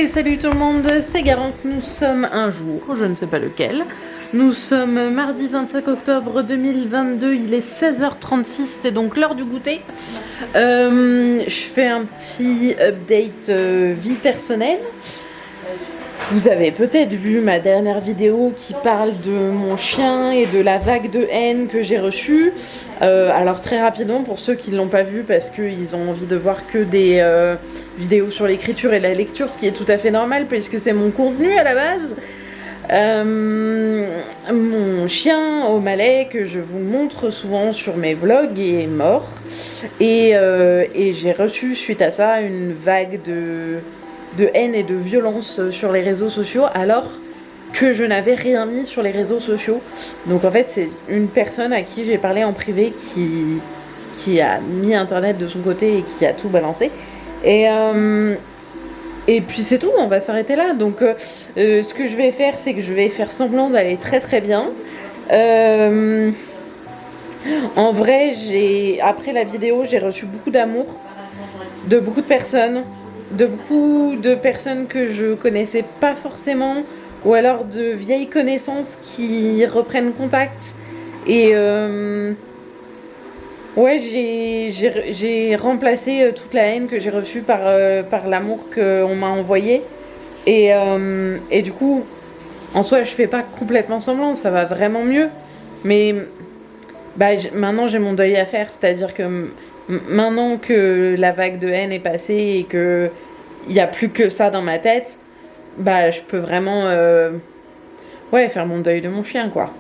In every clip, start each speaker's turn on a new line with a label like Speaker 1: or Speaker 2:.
Speaker 1: salut tout le monde, c'est Garance, nous sommes un jour, je ne sais pas lequel. Nous sommes mardi 25 octobre 2022, il est 16h36, c'est donc l'heure du goûter. Je fais un petit update vie personnelle. Vous avez peut-être vu ma dernière vidéo qui parle de mon chien et de la vague de haine que j'ai reçue. Alors très rapidement, pour ceux qui ne l'ont pas vu parce qu'ils ont envie de voir que des vidéos sur l'écriture et la lecture, ce qui est tout à fait normal puisque c'est mon contenu à la base. Mon chien O'Malley, que je vous montre souvent sur mes vlogs, est mort. Et j'ai reçu suite à ça une vague de haine et de violence sur les réseaux sociaux alors que je n'avais rien mis sur les réseaux sociaux. Donc en fait c'est une personne à qui j'ai parlé en privé qui a mis internet de son côté et qui a tout balancé. Et puis c'est tout, on va s'arrêter là. Donc ce que je vais faire, c'est que je vais faire semblant d'aller très très bien. En vrai, après la vidéo, j'ai reçu beaucoup d'amour de beaucoup de personnes. De beaucoup de personnes que je connaissais pas forcément, ou alors de vieilles connaissances qui reprennent contact. Et ouais, j'ai remplacé toute la haine que j'ai reçue par l'amour qu'on m'a envoyé. Et du coup, en soi, je fais pas complètement semblant, ça va vraiment mieux. Mais maintenant, j'ai mon deuil à faire, c'est-à-dire que maintenant que la vague de haine est passée et que il n'y a plus que ça dans ma tête, je peux vraiment faire mon deuil de mon chien, quoi.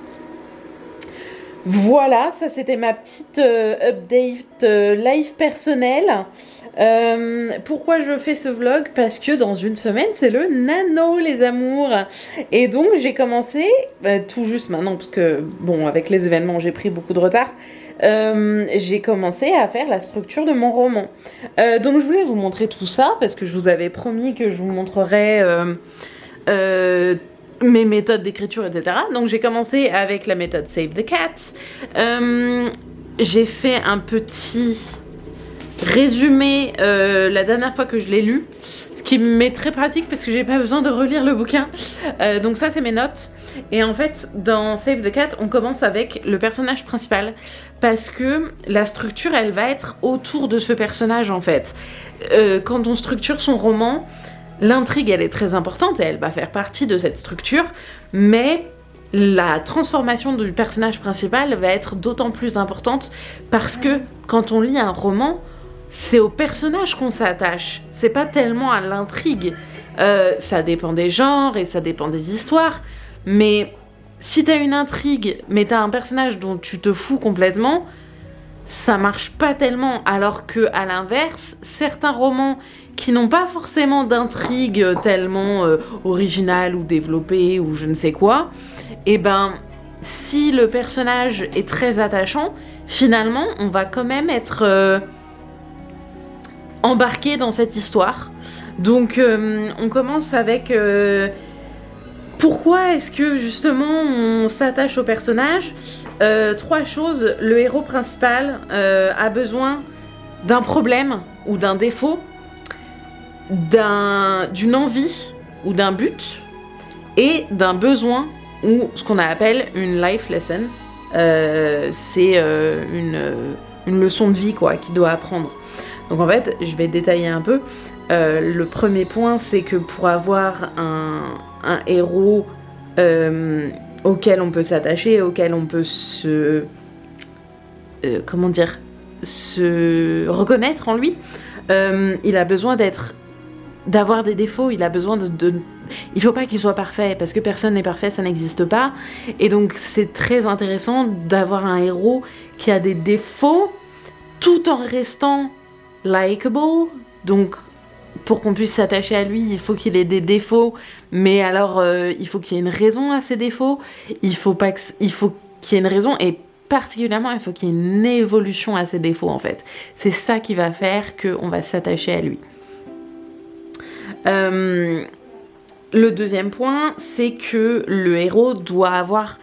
Speaker 1: Voilà, ça c'était ma petite update live personnelle. Pourquoi je fais ce vlog? Parce que dans une semaine, c'est le nano, les amours. Et donc j'ai commencé, tout juste maintenant, parce que bon, avec les événements, j'ai pris beaucoup de retard. J'ai commencé à faire la structure de mon roman. Donc je voulais vous montrer tout ça parce que je vous avais promis que je vous montrerais mes méthodes d'écriture, etc. Donc j'ai commencé avec la méthode Save the Cat. J'ai fait un petit résumé la dernière fois que je l'ai lu, ce qui m'est très pratique parce que j'ai pas besoin de relire le bouquin. Donc ça c'est mes notes. Et en fait dans Save the Cat on commence avec le personnage principal parce que la structure elle va être autour de ce personnage en fait. Quand on structure son roman, l'intrigue elle est très importante et elle va faire partie de cette structure, mais la transformation du personnage principal va être d'autant plus importante parce que quand on lit un roman, c'est au personnage qu'on s'attache, c'est pas tellement à l'intrigue. Ça dépend des genres et ça dépend des histoires, mais si t'as une intrigue, mais t'as un personnage dont tu te fous complètement, ça marche pas tellement. Alors que, à l'inverse, certains romans qui n'ont pas forcément d'intrigue tellement originale ou développée ou je ne sais quoi, si le personnage est très attachant, finalement, on va quand même être embarqué dans cette histoire. Donc, on commence avec pourquoi est-ce que justement on s'attache au personnage. 3 choses. Le héros principal a besoin d'un problème ou d'un défaut, d'une envie ou d'un but, et d'un besoin ou ce qu'on appelle une life lesson. C'est une leçon de vie quoi, qu'il doit apprendre. Donc en fait, je vais détailler un peu. Le premier point, c'est que pour avoir un héros auquel on peut s'attacher, auquel on peut se reconnaître en lui, il a besoin d'avoir des défauts, il a besoin il faut pas qu'il soit parfait, parce que personne n'est parfait, ça n'existe pas. Et donc c'est très intéressant d'avoir un héros qui a des défauts, tout en restant likable. Donc pour qu'on puisse s'attacher à lui, il faut qu'il ait des défauts, mais alors il faut qu'il y ait une raison à ces défauts, il faut qu'il y ait une raison, et particulièrement il faut qu'il y ait une évolution à ces défauts en fait. C'est ça qui va faire qu'on va s'attacher à lui. Le deuxième point, c'est que le héros doit avoir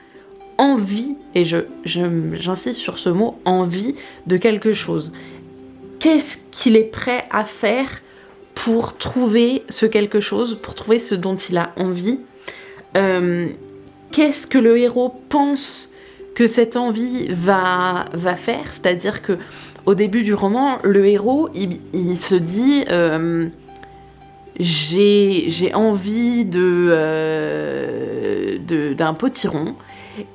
Speaker 1: envie, et j'insiste sur ce mot, envie de quelque chose. Qu'est-ce qu'il est prêt à faire pour trouver ce quelque chose, pour trouver ce dont il a envie. Qu'est-ce que le héros pense que cette envie va faire? C'est-à-dire que au début du roman, le héros, il se dit j'ai envie d'un potiron.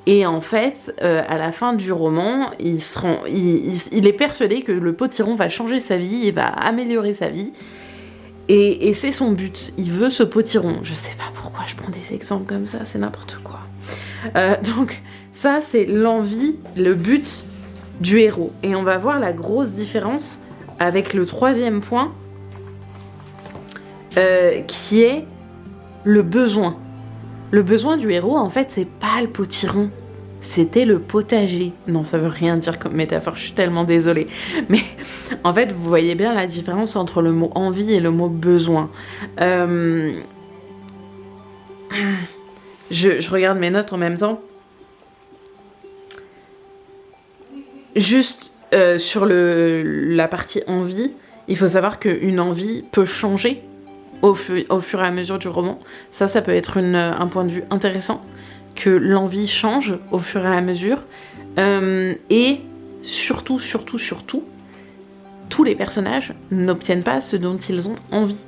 Speaker 1: Et en fait, à la fin du roman, il est persuadé que le potiron va changer sa vie, il va améliorer sa vie. Et c'est son but. Il veut ce potiron. Je sais pas pourquoi je prends des exemples comme ça, c'est n'importe quoi. Donc ça, c'est l'envie, le but du héros. Et on va voir la grosse différence avec le troisième point, qui est le besoin. Le besoin du héros, en fait, c'est pas le potiron. C'était le potager. Non, ça veut rien dire comme métaphore, je suis tellement désolée. Mais en fait, vous voyez bien la différence entre le mot envie et le mot besoin. Je regarde mes notes en même temps. Juste sur la partie envie, il faut savoir qu'une envie peut changer au fur et à mesure du roman. Ça peut être un point de vue intéressant, que l'envie change au fur et à mesure. Et surtout, tous les personnages n'obtiennent pas ce dont ils ont envie.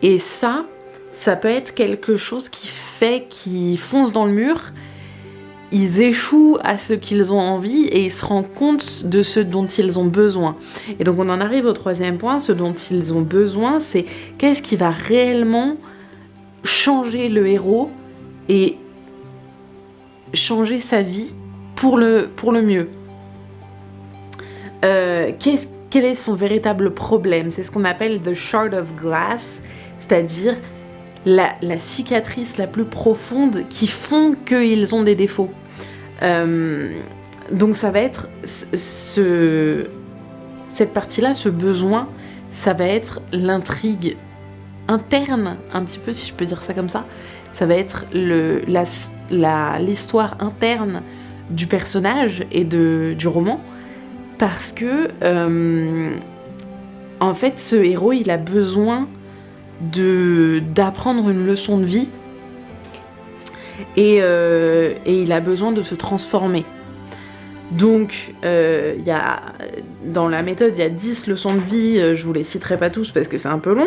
Speaker 1: Et ça peut être quelque chose qui fait qu'ils foncent dans le mur, ils échouent à ce qu'ils ont envie et ils se rendent compte de ce dont ils ont besoin. Et donc on en arrive au troisième point, ce dont ils ont besoin, c'est qu'est-ce qui va réellement changer le héros et changer sa vie pour le mieux. Quel est son véritable problème? C'est ce qu'on appelle the shard of glass, c'est-à-dire la cicatrice la plus profonde qui font qu'ils ont des défauts. Donc ça va être cette partie-là, ce besoin, ça va être l'intrigue interne, un petit peu si je peux dire ça comme ça. Ça va être l'histoire interne du personnage et du roman, parce que en fait ce héros il a besoin d'apprendre une leçon de vie et il a besoin de se transformer. Donc dans la méthode il y a 10 leçons de vie, je vous les citerai pas tous parce que c'est un peu long,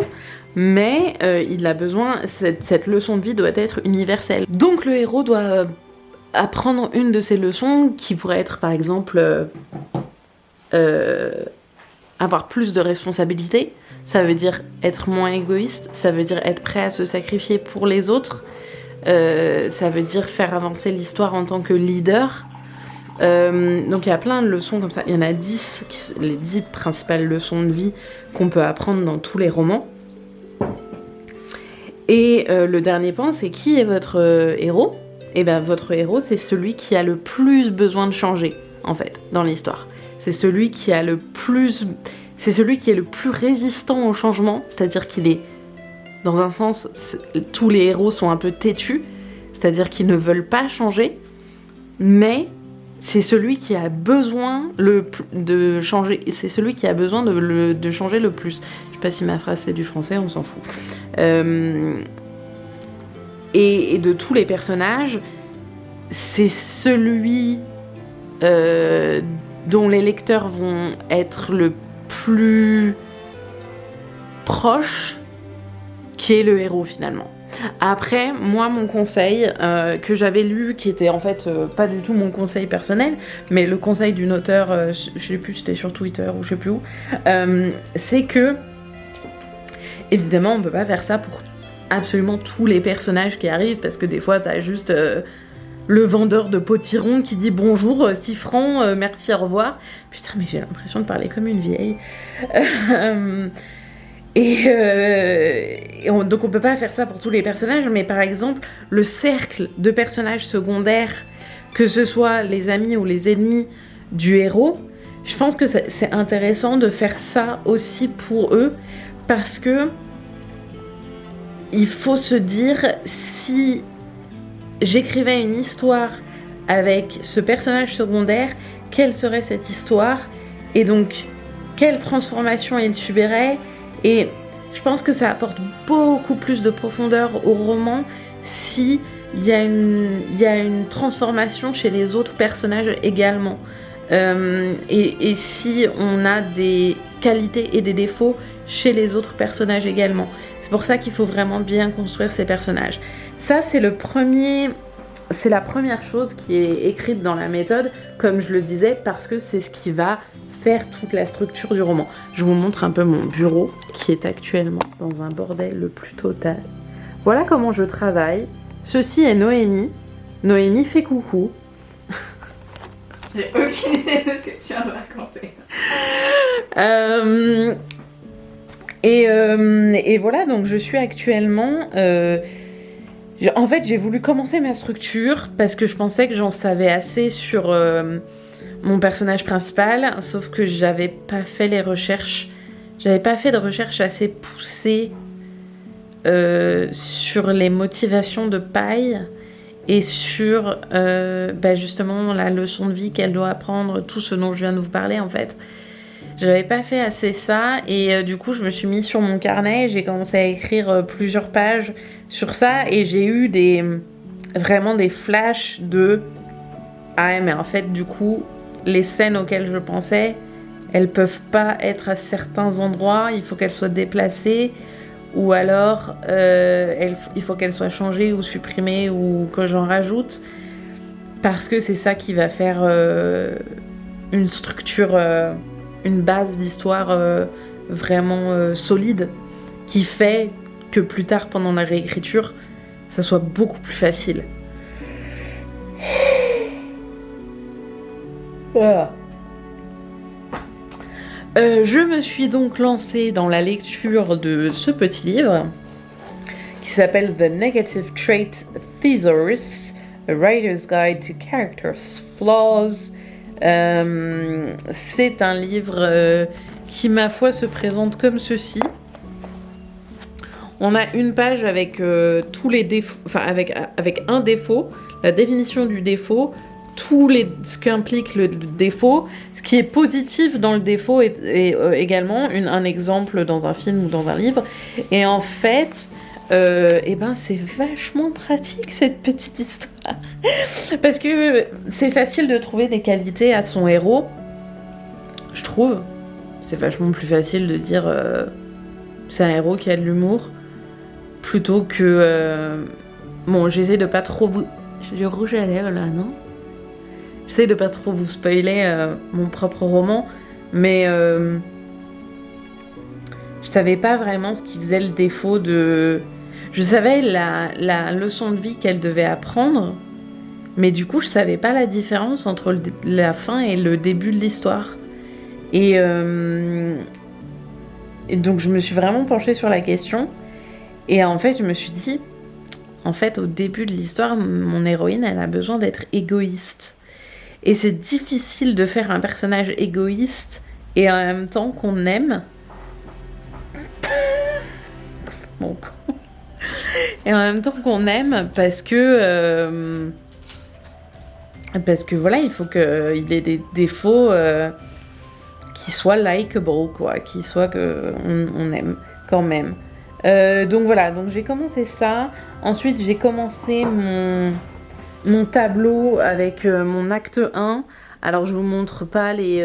Speaker 1: mais il a besoin, cette leçon de vie doit être universelle. Donc le héros doit apprendre une de ces leçons qui pourrait être par exemple avoir plus de responsabilités. Ça veut dire être moins égoïste, ça veut dire être prêt à se sacrifier pour les autres, ça veut dire faire avancer l'histoire en tant que leader. Donc il y a plein de leçons comme ça, il y en a 10, les 10 principales leçons de vie qu'on peut apprendre dans tous les romans. Et le dernier point, c'est qui est votre héros? Et bien votre héros, c'est celui qui a le plus besoin de changer, en fait, dans l'histoire. C'est celui qui est le plus résistant au changement, c'est-à-dire qu'il est, dans un sens, tous les héros sont un peu têtus, c'est-à-dire qu'ils ne veulent pas changer, mais c'est celui qui a besoin de changer, c'est celui qui a besoin de changer le plus. Je sais pas si ma phrase c'est du français, on s'en fout. Et de tous les personnages, c'est celui dont les lecteurs vont être le plus proche, qui est le héros finalement. Après, moi, mon conseil que j'avais lu, qui était en fait pas du tout mon conseil personnel, mais le conseil d'une auteure, je sais plus, c'était sur Twitter ou je sais plus où, c'est que, évidemment, on peut pas faire ça pour absolument tous les personnages qui arrivent, parce que des fois, t'as juste le vendeur de potiron qui dit bonjour, 6 francs, merci, au revoir. Putain, mais j'ai l'impression de parler comme une vieille. Donc on peut pas faire ça pour tous les personnages, mais par exemple, le cercle de personnages secondaires, que ce soit les amis ou les ennemis du héros, je pense que c'est intéressant de faire ça aussi pour eux, parce que il faut se dire, si j'écrivais une histoire avec ce personnage secondaire, quelle serait cette histoire? Et donc, quelle transformation il subirait? Et Je pense que ça apporte beaucoup plus de profondeur au roman si il y a une transformation chez les autres personnages également. Et si on a des qualités et des défauts chez les autres personnages également. C'est pour ça qu'il faut vraiment bien construire ces personnages. Ça, c'est la première chose qui est écrite dans la méthode, comme je le disais, parce que c'est ce qui va faire toute la structure du roman. Je vous montre un peu mon bureau, qui est actuellement dans un bordel le plus total. Voilà comment je travaille. Ceci est Noémie. Noémie fait coucou.
Speaker 2: J'ai aucune idée de ce que tu viens de raconter.
Speaker 1: Et voilà, donc je suis actuellement... en fait, j'ai voulu commencer ma structure parce que je pensais que j'en savais assez sur mon personnage principal, sauf que j'avais pas fait les recherches. J'avais pas fait de recherche assez poussée sur les motivations de Paille et sur justement la leçon de vie qu'elle doit apprendre, tout ce dont je viens de vous parler en fait. J'avais pas fait assez ça et du coup je me suis mis sur mon carnet, j'ai commencé à écrire plusieurs pages sur ça et j'ai eu vraiment des flashs de mais en fait du coup les scènes auxquelles je pensais, elles peuvent pas être à certains endroits, il faut qu'elles soient déplacées ou alors il faut qu'elles soient changées ou supprimées ou que j'en rajoute parce que c'est ça qui va faire une structure, une base d'histoire vraiment solide qui fait que plus tard pendant la réécriture ça soit beaucoup plus facile. Je me suis donc lancée dans la lecture de ce petit livre qui s'appelle The Negative Trait Thesaurus, A Writer's Guide to Character's Flaws. C'est un livre qui, ma foi, se présente comme ceci. On a une page avec tous les défauts, enfin avec un défaut, la définition du défaut, ce qu'implique le défaut, ce qui est positif dans le défaut est également un exemple dans un film ou dans un livre. Et en fait, c'est vachement pratique cette petite histoire. Parce que c'est facile de trouver des qualités à son héros, je trouve. C'est vachement plus facile de dire c'est un héros qui a de l'humour, plutôt que... j'essaie de pas trop vous... J'ai rouge à lèvres là, non ? J'essaie de pas trop vous spoiler mon propre roman, mais je savais pas vraiment ce qui faisait le défaut de... Je savais la leçon de vie qu'elle devait apprendre, mais du coup je savais pas la différence entre la fin et le début de l'histoire. Et donc je me suis vraiment penchée sur la question, et en fait je me suis dit, en fait au début de l'histoire, mon héroïne elle a besoin d'être égoïste. Et c'est difficile de faire un personnage égoïste et en même temps qu'on aime. Bon. Et en même temps qu'on aime parce que voilà, il faut qu'il ait des défauts qui soient likable, quoi, qui soient qu'on aime quand même. Donc voilà, donc j'ai commencé ça. Ensuite, j'ai commencé mon tableau avec mon acte 1. Alors je vous montre pas j'ai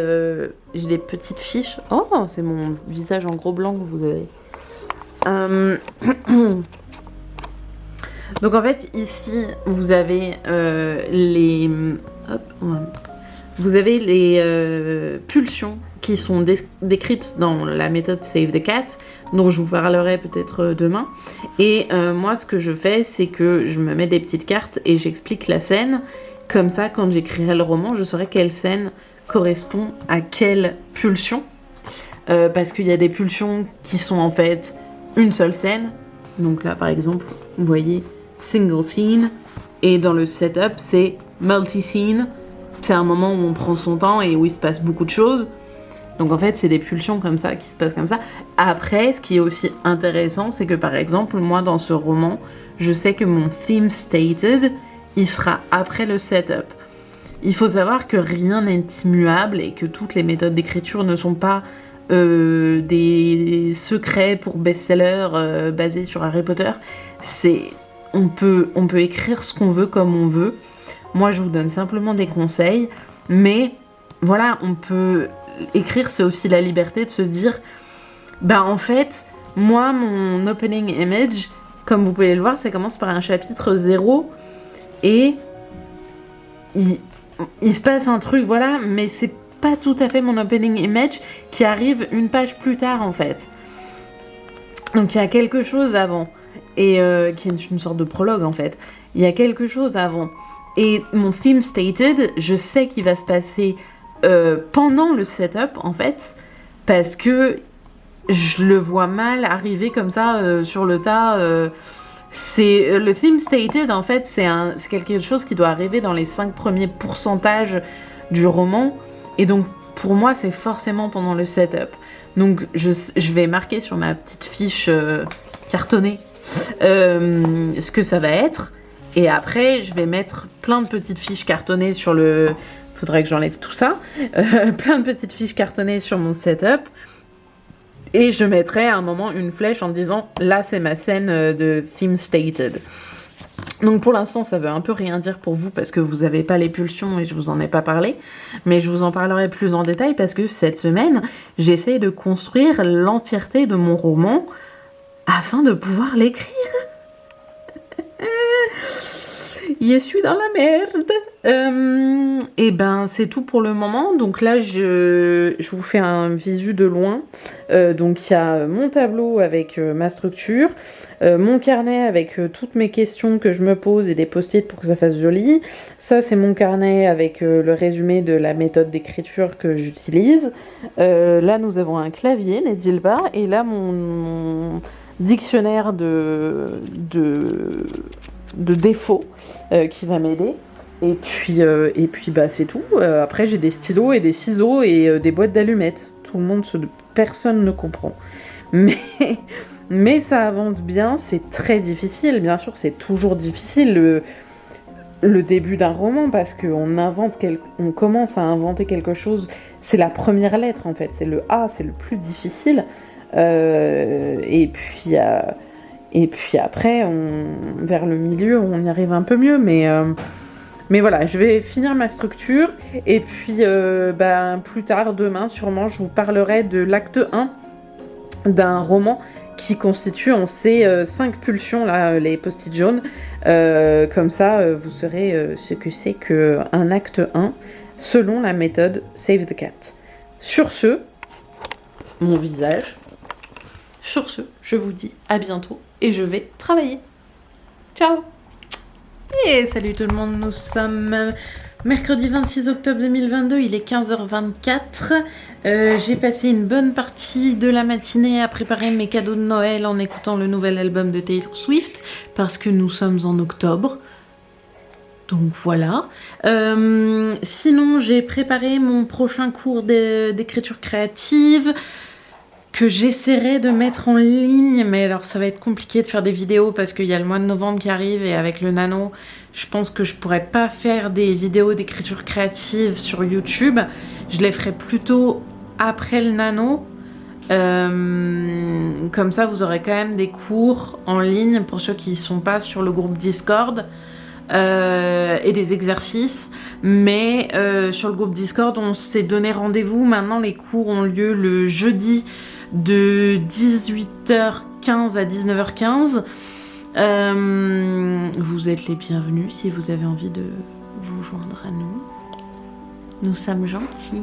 Speaker 1: des petites fiches. Oh, c'est mon visage en gros blanc que vous avez. Donc en fait ici vous avez les pulsions qui sont décrites dans la méthode Save the Cat, dont je vous parlerai peut-être demain. Et moi, ce que je fais, c'est que je me mets des petites cartes et j'explique la scène. Comme ça, quand j'écrirai le roman, je saurai quelle scène correspond à quelle pulsion. Parce qu'il y a des pulsions qui sont en fait une seule scène. Donc là, par exemple, vous voyez single scene. Et dans le setup, c'est multi-scene. C'est un moment où on prend son temps et où il se passe beaucoup de choses. Donc en fait, c'est des pulsions comme ça, qui se passent comme ça. Après, ce qui est aussi intéressant, c'est que par exemple, moi dans ce roman, je sais que mon theme stated, il sera après le setup. Il faut savoir que rien n'est immuable et que toutes les méthodes d'écriture ne sont pas des secrets pour best-sellers basés sur Harry Potter. On peut écrire ce qu'on veut comme on veut. Moi, je vous donne simplement des conseils, mais voilà, on peut écrire, c'est aussi la liberté de se dire, bah en fait, moi, mon opening image, comme vous pouvez le voir, ça commence par un chapitre 0 et il se passe un truc, voilà, mais c'est pas tout à fait mon opening image qui arrive une page plus tard en fait. Donc il y a quelque chose avant, et qui est une sorte de prologue en fait. Il y a quelque chose avant. Et mon theme stated, je sais qu'il va se passer pendant le setup en fait, parce que je le vois mal arriver comme ça sur le tas. C'est le theme stated en fait, c'est quelque chose qui doit arriver dans les 5 premiers pourcentages du roman, et donc pour moi c'est forcément pendant le setup. Donc je vais marquer sur ma petite fiche cartonnée ce que ça va être, et après je vais mettre plein de petites fiches cartonnées sur le... Faudrait que j'enlève tout ça. Plein de petites fiches cartonnées sur mon setup. Et je mettrai à un moment une flèche en disant là c'est ma scène de theme stated. Donc pour l'instant ça veut un peu rien dire pour vous parce que vous n'avez pas les pulsions et je vous en ai pas parlé. Mais je vous en parlerai plus en détail parce que cette semaine j'essaie de construire l'entièreté de mon roman afin de pouvoir l'écrire. Je suis dans la merde. Et ben c'est tout pour le moment. Donc là je vous fais un visu de loin. Donc il y a mon tableau avec ma structure, mon carnet avec toutes mes questions que je me pose et des post-it pour que ça fasse joli. Ça c'est mon carnet avec le résumé de la méthode d'écriture que j'utilise. Là nous avons un clavier, n'est-il pas? Et là mon dictionnaire de défauts qui va m'aider. Et puis bah c'est tout. Après j'ai des stylos et des ciseaux et des boîtes d'allumettes. Tout le monde, personne ne comprend. Mais ça avance bien. C'est très difficile. Bien sûr, c'est toujours difficile le début d'un roman parce qu'on on commence à inventer quelque chose. C'est la première lettre en fait. C'est le A, c'est le plus difficile. Et puis après, vers le milieu, on y arrive un peu mieux, mais voilà, je vais finir ma structure, et puis plus tard, demain, sûrement, je vous parlerai de l'acte 1 d'un roman qui constitue en ces 5 pulsions, là, les post-it jaunes. Comme ça, vous saurez ce que c'est qu'un acte 1, selon la méthode Save the Cat. Sur ce, mon visage... Sur ce, je vous dis à bientôt et je vais travailler. Ciao! Et salut tout le monde, nous sommes mercredi 26 octobre 2022, il est 15h24. J'ai passé une bonne partie de la matinée à préparer mes cadeaux de Noël en écoutant le nouvel album de Taylor Swift parce que nous sommes en octobre. Donc voilà. Sinon, j'ai préparé mon prochain cours d'écriture créative que j'essaierai de mettre en ligne, mais alors ça va être compliqué de faire des vidéos parce qu'il y a le mois de novembre qui arrive et avec le nano, je pense que je pourrais pas faire des vidéos d'écriture créative sur YouTube. Je les ferai plutôt après le nano. Comme ça, vous aurez quand même des cours en ligne pour ceux qui ne sont pas sur le groupe Discord. Et des exercices, mais sur le groupe Discord on s'est donné rendez-vous. Maintenant les cours ont lieu le jeudi de 18h15 à 19h15. Vous êtes les bienvenus si vous avez envie de vous joindre à nous. Nous sommes gentils.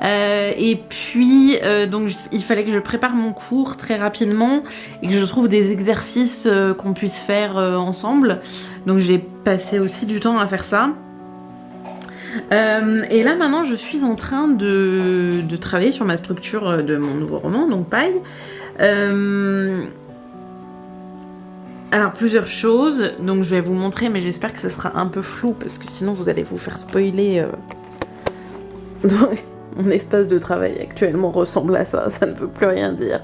Speaker 1: Et puis donc il fallait que je prépare mon cours très rapidement et que je trouve des exercices qu'on puisse faire ensemble. Donc j'ai passé aussi du temps à faire ça. Et là maintenant je suis en train de travailler sur ma structure de mon nouveau roman, donc Paille. Alors plusieurs choses, donc je vais vous montrer, mais j'espère que ce sera un peu flou parce que sinon vous allez vous faire spoiler. Donc, mon espace de travail actuellement ressemble à ça, ça ne veut plus rien dire.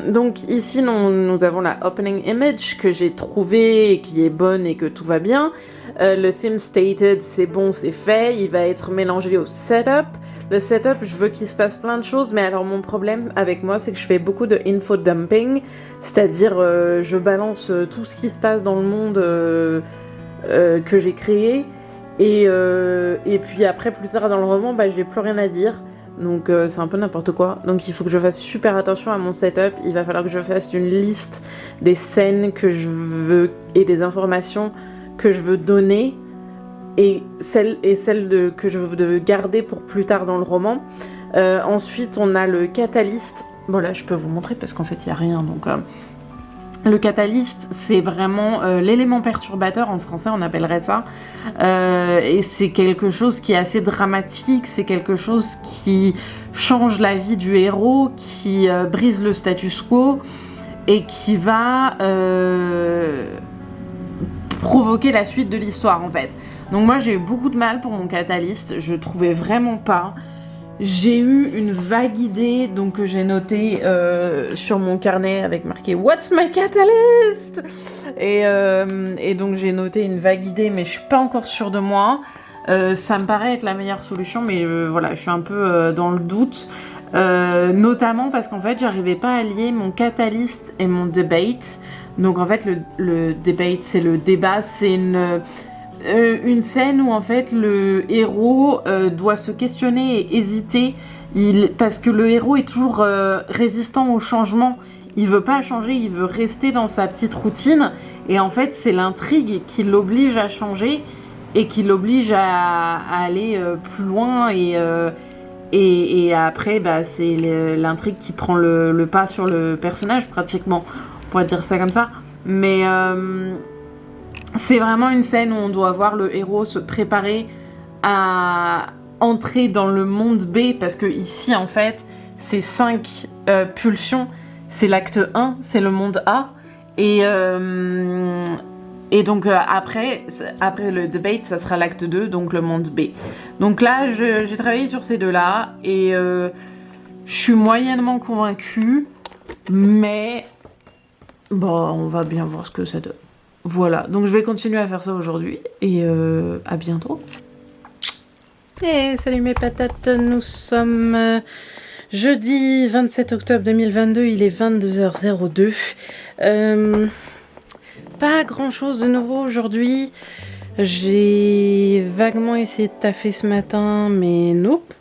Speaker 1: Donc ici nous avons la opening image que j'ai trouvée et qui est bonne et que tout va bien. Le theme stated, c'est bon, c'est fait, il va être mélangé au setup. le setup, je veux qu'il se passe plein de choses, mais alors mon problème avec moi, c'est que je fais beaucoup de info dumping, c'est-à-dire je balance tout ce qui se passe dans le monde que j'ai créé, et puis après, plus tard dans le roman, bah, j'ai plus rien à dire. Donc c'est un peu n'importe quoi. Donc il faut que je fasse super attention à mon setup. Il va falloir que je fasse une liste des scènes que je veux et des informations que je veux donner et celles que je veux garder pour plus tard dans le roman. Ensuite on a le catalyste. Bon là je peux vous montrer parce qu'en fait il n'y a rien. Donc le catalyste, c'est vraiment l'élément perturbateur, en français on appellerait ça, et c'est quelque chose qui est assez dramatique, c'est quelque chose qui change la vie du héros, qui brise le status quo, et qui va provoquer la suite de l'histoire en fait. Donc moi j'ai eu beaucoup de mal pour mon catalyste, je trouvais vraiment pas. J'ai eu une vague idée, donc que j'ai noté sur mon carnet avec marqué What's my catalyst? Et donc j'ai noté une vague idée, mais je suis pas encore sûre de moi. Ça me paraît être la meilleure solution, mais voilà, je suis un peu dans le doute. Notamment parce qu'en fait, j'arrivais pas à lier mon catalyst et mon debate. Donc en fait, le debate, c'est le débat, c'est une scène où en fait le héros doit se questionner et hésiter parce que le héros est toujours résistant au changement. Il veut pas changer, il veut rester dans sa petite routine et en fait c'est l'intrigue qui l'oblige à changer et qui l'oblige à aller plus loin et après bah, c'est l'intrigue qui prend le pas sur le personnage pratiquement, on pourrait dire ça comme ça, mais c'est vraiment une scène où on doit voir le héros se préparer à entrer dans le monde B, parce que ici en fait c'est 5 pulsions, c'est l'acte 1, c'est le monde A, et donc après le debate ça sera l'acte 2, donc le monde B. Donc là j'ai travaillé sur ces deux là et je suis moyennement convaincue, mais bon on va bien voir ce que ça donne. Voilà, donc je vais continuer à faire ça aujourd'hui et à bientôt. Et salut mes patates, nous sommes jeudi 27 octobre 2022, il est 22h02. Pas grand chose de nouveau aujourd'hui. J'ai vaguement essayé de taffer ce matin, mais nope.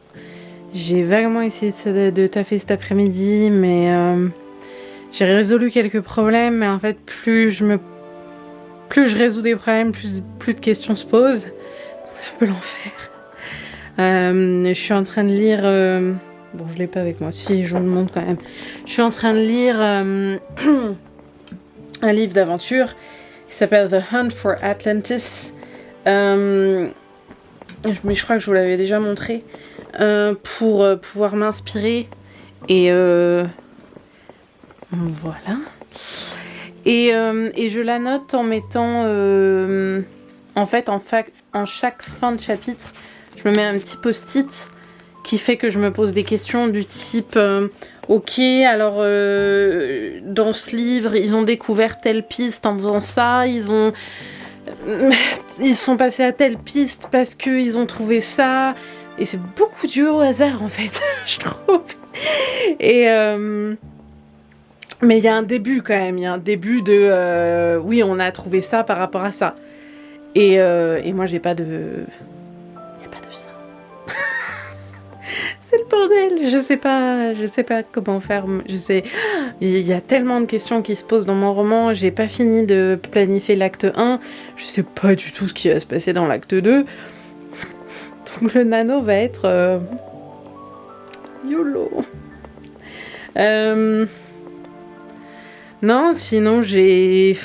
Speaker 1: J'ai vaguement essayé de taffer cet après-midi, mais j'ai résolu quelques problèmes, mais en fait plus je résous des problèmes, plus de questions se posent. C'est un peu l'enfer. Je suis en train de lire... bon, je l'ai pas avec moi. Si, je vous le montre quand même. Je suis en train de lire un livre d'aventure qui s'appelle The Hunt for Atlantis. Mais je crois que je vous l'avais déjà montré. Pour pouvoir m'inspirer. Et voilà. Et je la note en mettant, en fait, en chaque fin de chapitre, je me mets un petit post-it qui fait que je me pose des questions du type, ok, alors dans ce livre, ils ont découvert telle piste en faisant ça, ils sont passés à telle piste parce qu'ils ont trouvé ça, et c'est beaucoup dû au hasard en fait, je trouve. Et mais il y a un début quand même, il y a un début de oui, on a trouvé ça par rapport à ça. Et moi j'ai pas de... Il y a pas de ça. C'est le bordel, je sais pas comment faire, il y a tellement de questions qui se posent dans mon roman, j'ai pas fini de planifier l'acte 1, je sais pas du tout ce qui va se passer dans l'acte 2. Donc le nano va être YOLO. Non, sinon j'ai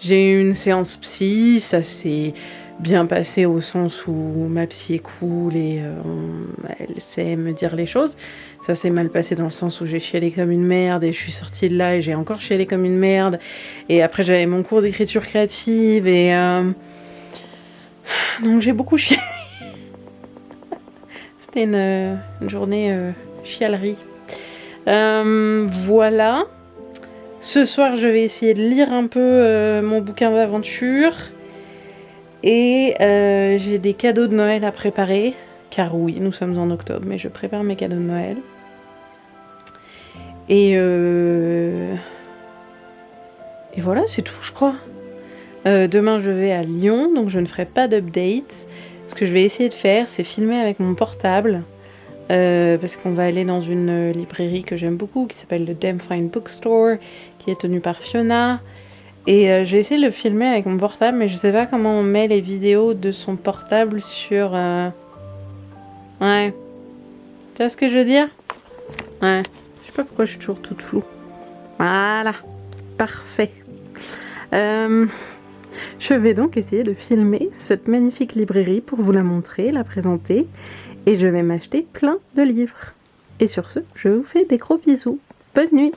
Speaker 1: eu une séance psy, ça s'est bien passé au sens où ma psy est cool et elle sait me dire les choses. Ça s'est mal passé dans le sens où j'ai chialé comme une merde et je suis sortie de là et j'ai encore chialé comme une merde. Et après j'avais mon cours d'écriture créative et donc j'ai beaucoup chialé. C'était une journée chialerie. Voilà. Ce soir, je vais essayer de lire un peu mon bouquin d'aventure. Et j'ai des cadeaux de Noël à préparer. car oui, nous sommes en octobre, mais je prépare mes cadeaux de Noël. Et voilà, c'est tout, je crois. Demain, je vais à Lyon, donc je ne ferai pas d'update. Ce que je vais essayer de faire, c'est filmer avec mon portable. Parce qu'on va aller dans une librairie que j'aime beaucoup, qui s'appelle le Damn Fine Bookstore, qui est tenue par Fiona. Et je vais essayer de le filmer avec mon portable, mais je sais pas comment on met les vidéos de son portable sur... Ouais. Tu vois ce que je veux dire? Ouais. Je sais pas pourquoi je suis toujours toute floue. Voilà. Parfait. Je vais donc essayer de filmer cette magnifique librairie pour vous la montrer, la présenter. Et je vais m'acheter plein de livres. Et sur ce, je vous fais des gros bisous. Bonne nuit!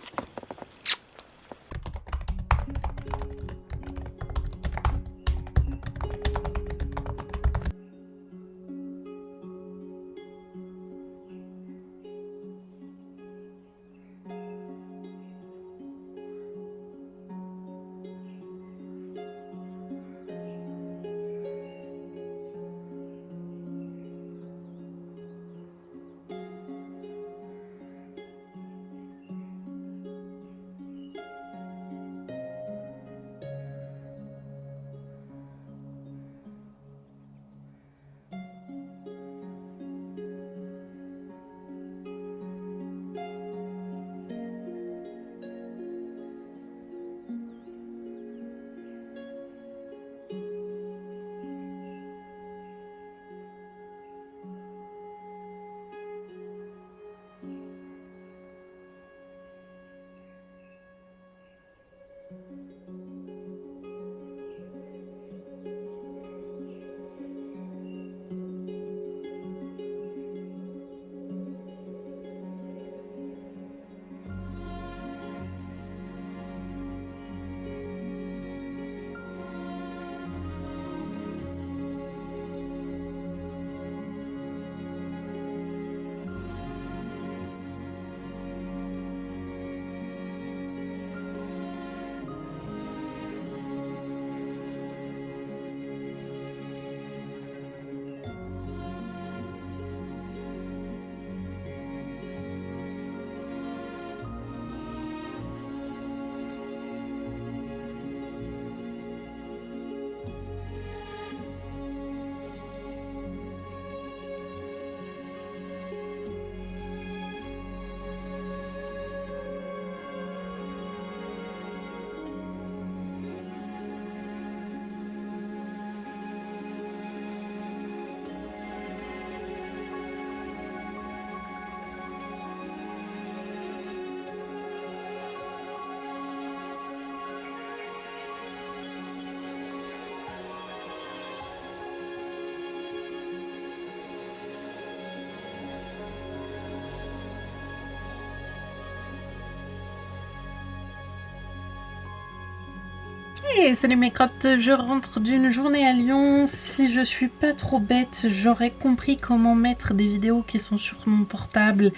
Speaker 1: Hey, salut mes crottes, je rentre d'une journée à Lyon. Si je suis pas trop bête, j'aurais compris comment mettre des vidéos qui sont sur mon portable,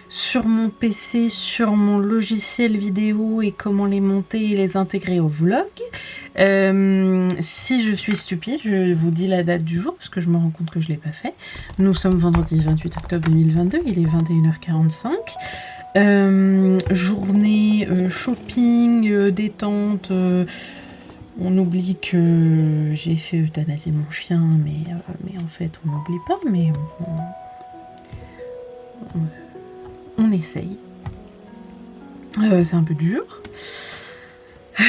Speaker 1: sur mon PC, sur mon logiciel vidéo et comment les monter et les intégrer au vlog. Si je suis stupide, je vous dis la date du jour parce que je me rends compte que je l'ai pas fait. Nous sommes vendredi 28 octobre 2022, il est 21h45. Journée shopping, détente. On oublie que j'ai fait euthanasier mon chien, mais en fait on n'oublie pas, mais on essaye. C'est un peu dur. Je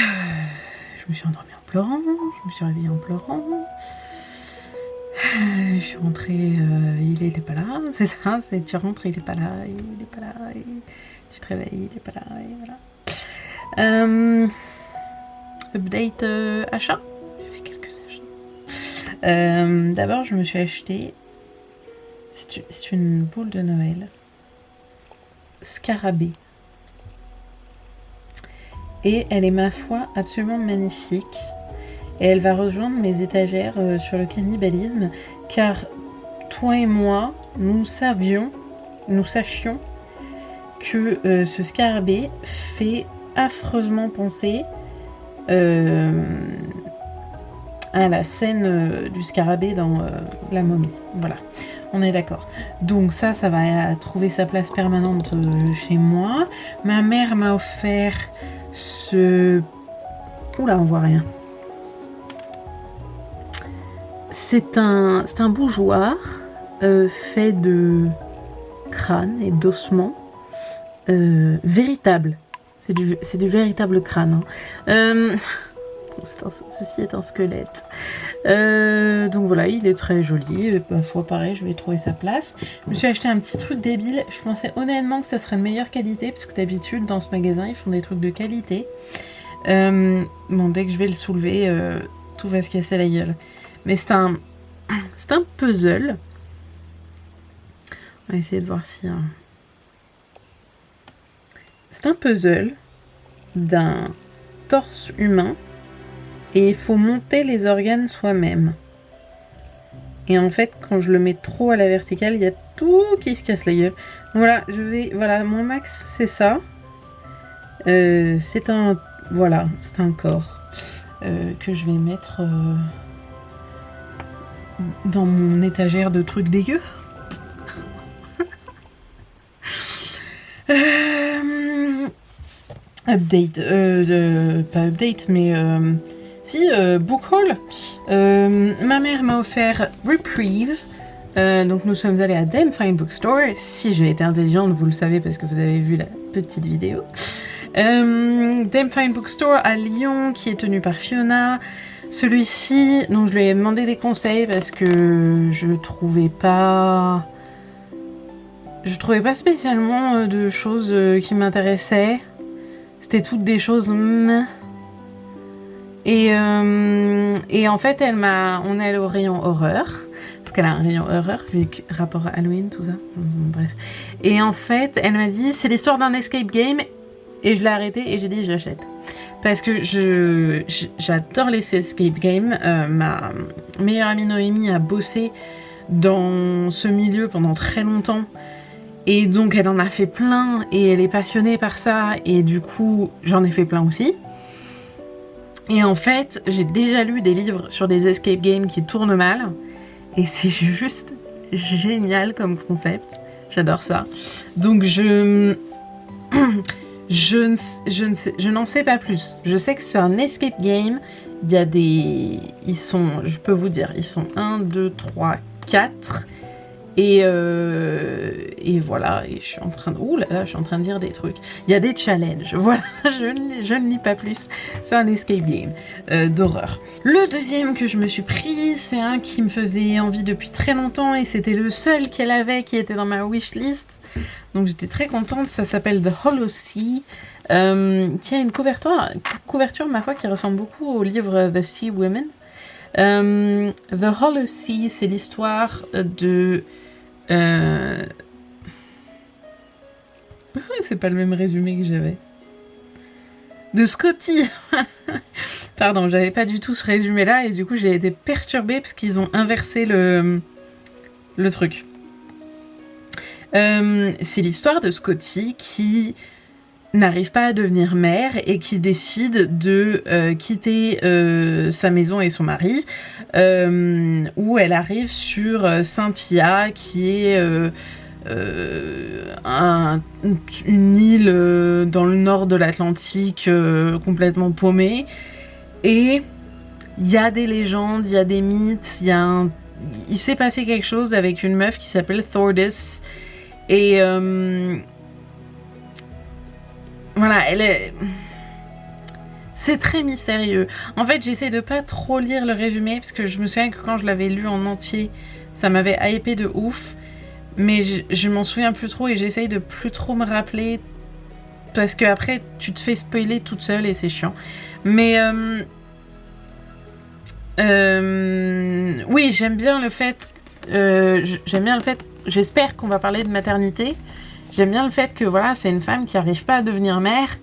Speaker 1: me suis endormie en pleurant, je me suis réveillée en pleurant. Je suis rentrée, il était pas là, c'est ça, c'est tu rentres, il est pas là, il est pas là, et tu te réveilles, il est pas là, et voilà. Update achat. J'ai fait quelques achats. D'abord, je me suis acheté. C'est une boule de Noël. Scarabée. Et elle est, ma foi, absolument magnifique. Et elle va rejoindre mes étagères sur le cannibalisme. Car toi et moi, nous sachions que ce scarabée fait affreusement penser à la scène du scarabée dans La Momie. Voilà. On est d'accord. Donc ça va trouver sa place permanente chez moi. Ma mère m'a offert ce... Oula, on voit rien. C'est un bougeoir fait de crâne et d'ossements véritable. C'est du véritable crâne. Hein. Ceci est un squelette. Donc voilà, il est très joli. Parfois pareil, je vais trouver sa place. Je me suis acheté un petit truc débile. Je pensais honnêtement que ça serait de meilleure qualité, parce que d'habitude dans ce magasin ils font des trucs de qualité. Bon, dès que je vais le soulever, tout va se casser la gueule. Mais c'est un puzzle. On va essayer de voir si... C'est un puzzle d'un torse humain et il faut monter les organes soi-même. Et en fait, quand je le mets trop à la verticale, il y a tout qui se casse la gueule. Donc voilà, voilà, mon max, c'est ça. C'est un corps que je vais mettre dans mon étagère de trucs dégueux. Update, pas update, mais book haul. Ma mère m'a offert Reprieve. Donc nous sommes allés à Dame Fine Bookstore. Si j'ai été intelligente, vous le savez parce que vous avez vu la petite vidéo. Dame Fine Bookstore à Lyon, qui est tenu par Fiona. Celui-ci, donc je lui ai demandé des conseils parce que je trouvais pas spécialement de choses qui m'intéressaient. C'était toutes des choses. Et en fait, on est allé au rayon horreur. Parce qu'elle a un rayon horreur, vu que rapport à Halloween, tout ça. Bref. Et en fait, elle m'a dit, c'est l'histoire d'un escape game. Et je l'ai arrêté et j'ai dit, j'achète. Parce que j'adore les escape games. Ma meilleure amie Noémie a bossé dans ce milieu pendant très longtemps. Et donc elle en a fait plein et elle est passionnée par ça. Et du coup, j'en ai fait plein aussi. Et en fait, j'ai déjà lu des livres sur des escape games qui tournent mal. Et c'est juste génial comme concept. J'adore ça. Donc je n'en sais pas plus. Je sais que c'est un escape game. Il y a je peux vous dire, ils sont 1, 2, 3, 4. Et voilà, et je suis en train de... Ouh là là, je suis en train de lire des trucs. Il y a des challenges, voilà, je ne lis pas plus. C'est un escape game d'horreur. Le deuxième que je me suis pris, c'est un qui me faisait envie depuis très longtemps, et c'était le seul qu'elle avait qui était dans ma wishlist. Donc j'étais très contente, ça s'appelle The Hollow Sea, qui a une couverture, ma foi, qui ressemble beaucoup au livre The Sea Women. The Hollow Sea, c'est l'histoire de... C'est pas le même résumé que j'avais. De Scotty. Pardon, j'avais pas du tout ce résumé-là et du coup j'ai été perturbée parce qu'ils ont inversé le truc. C'est l'histoire de Scotty qui n'arrive pas à devenir mère et qui décide de quitter sa maison et son mari, où elle arrive sur Cynthia, qui est une île dans le nord de l'Atlantique complètement paumée. Et il y a des légendes, il y a des mythes, il s'est passé quelque chose avec une meuf qui s'appelle Thordis. Et... voilà, c'est très mystérieux. En fait, j'essaie de pas trop lire le résumé, parce que je me souviens que quand je l'avais lu en entier, ça m'avait hypé de ouf. Mais je m'en souviens plus trop et j'essaye de plus trop me rappeler, parce que après tu te fais spoiler toute seule et c'est chiant. Mais oui, j'aime bien le fait... j'espère qu'on va parler de maternité. J'aime bien le fait que voilà, c'est une femme qui n'arrive pas à devenir mère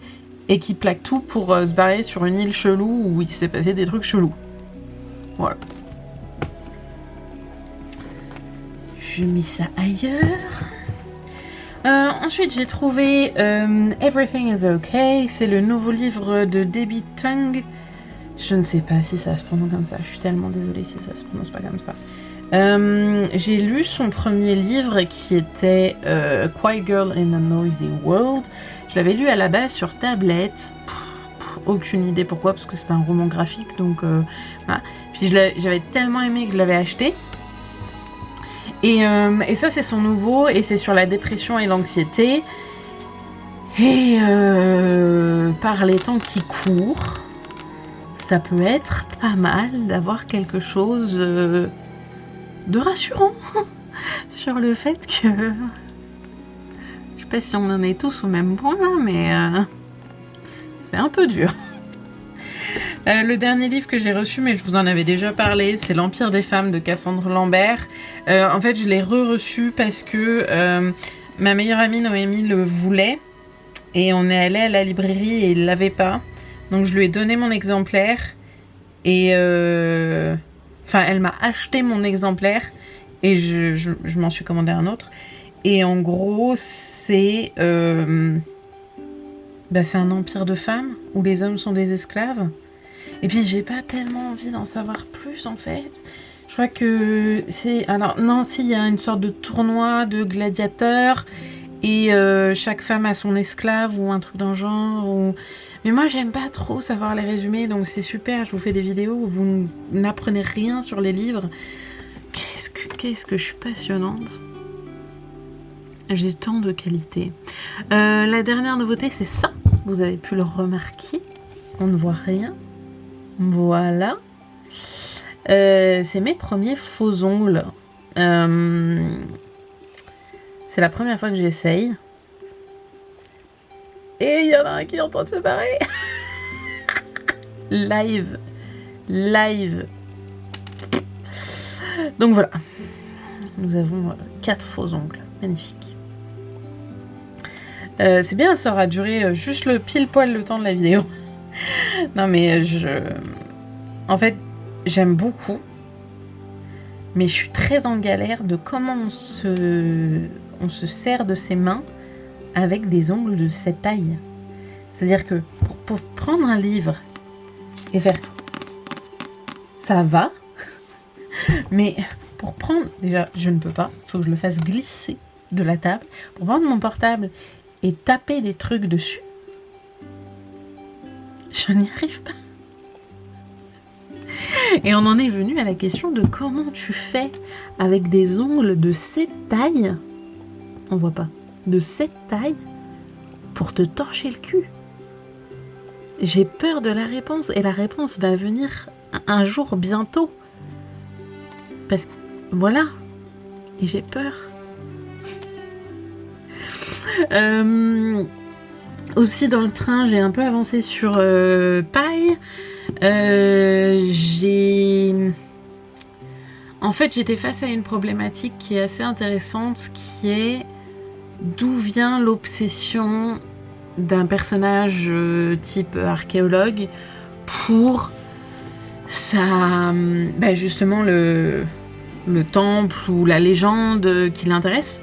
Speaker 1: et qui plaque tout pour se barrer sur une île chelou où il s'est passé des trucs chelous. Voilà. Je mets ça ailleurs. Ensuite, j'ai trouvé Everything is Okay. C'est le nouveau livre de Debbie Tung. Je ne sais pas si ça se prononce comme ça. Je suis tellement désolée si ça se prononce pas comme ça. J'ai lu son premier livre qui était Quiet Girl in a Noisy World. Je l'avais lu à la base sur tablette. Aucune idée pourquoi, parce que c'était un roman graphique, donc voilà. Puis j'avais tellement aimé que je l'avais acheté. Et ça, c'est son nouveau, et c'est sur la dépression et l'anxiété. Et par les temps qui courent, ça peut être pas mal d'avoir quelque chose de rassurant sur le fait que... Je sais pas si on en est tous au même point là, mais c'est un peu dur. Le dernier livre que j'ai reçu, mais je vous en avais déjà parlé, c'est L'Empire des femmes de Cassandre Lambert. En fait, je l'ai reçu parce que ma meilleure amie Noémie le voulait. Et on est allé à la librairie et il l'avait pas. Donc je lui ai donné mon exemplaire. Et elle m'a acheté mon exemplaire. Et je m'en suis commandé un autre. Et en gros, c'est un empire de femmes où les hommes sont des esclaves. Et puis j'ai pas tellement envie d'en savoir plus en fait. Je crois que c'est... Alors non, si, il y a une sorte de tournoi de gladiateurs et chaque femme a son esclave ou un truc dans le genre. Ou... Mais moi j'aime pas trop savoir les résumés, donc c'est super, je vous fais des vidéos où vous n'apprenez rien sur les livres. Qu'est-ce que je suis passionnante. J'ai tant de qualités. La dernière nouveauté, c'est ça. Vous avez pu le remarquer. On ne voit rien. Voilà. C'est mes premiers faux ongles. C'est la première fois que j'essaye. Et il y en a un qui est en train de se barrer. Live. Donc voilà. Nous avons 4 faux ongles. Magnifique. C'est bien, ça aura duré juste le pile poil le temps de la vidéo. Non mais en fait, j'aime beaucoup, mais je suis très en galère de comment on se sert de ses mains avec des ongles de cette taille. C'est-à-dire que pour prendre un livre et faire ça va, mais pour prendre, déjà je ne peux pas, il faut que je le fasse glisser de la table. Pour prendre mon portable et taper des trucs dessus, je n'y arrive pas. Et on en est venu à la question de comment tu fais avec des ongles de cette taille, on voit pas, de cette taille, pour te torcher le cul. J'ai peur de la réponse, et la réponse va venir un jour bientôt. Parce que, voilà, et j'ai peur. Aussi dans le train, j'ai un peu avancé sur paille. En fait, j'étais face à une problématique qui est assez intéressante, qui est d'où vient l'obsession d'un personnage type archéologue pour justement le temple ou la légende qui l'intéresse.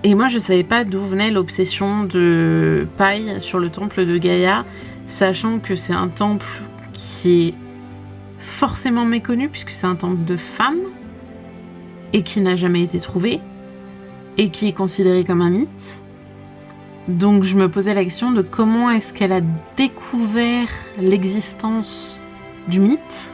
Speaker 1: Et moi, je savais pas d'où venait l'obsession de paille sur le temple de Gaïa, sachant que c'est un temple qui est forcément méconnu, puisque c'est un temple de femmes, et qui n'a jamais été trouvé, et qui est considéré comme un mythe. Donc je me posais la question de comment est-ce qu'elle a découvert l'existence du mythe,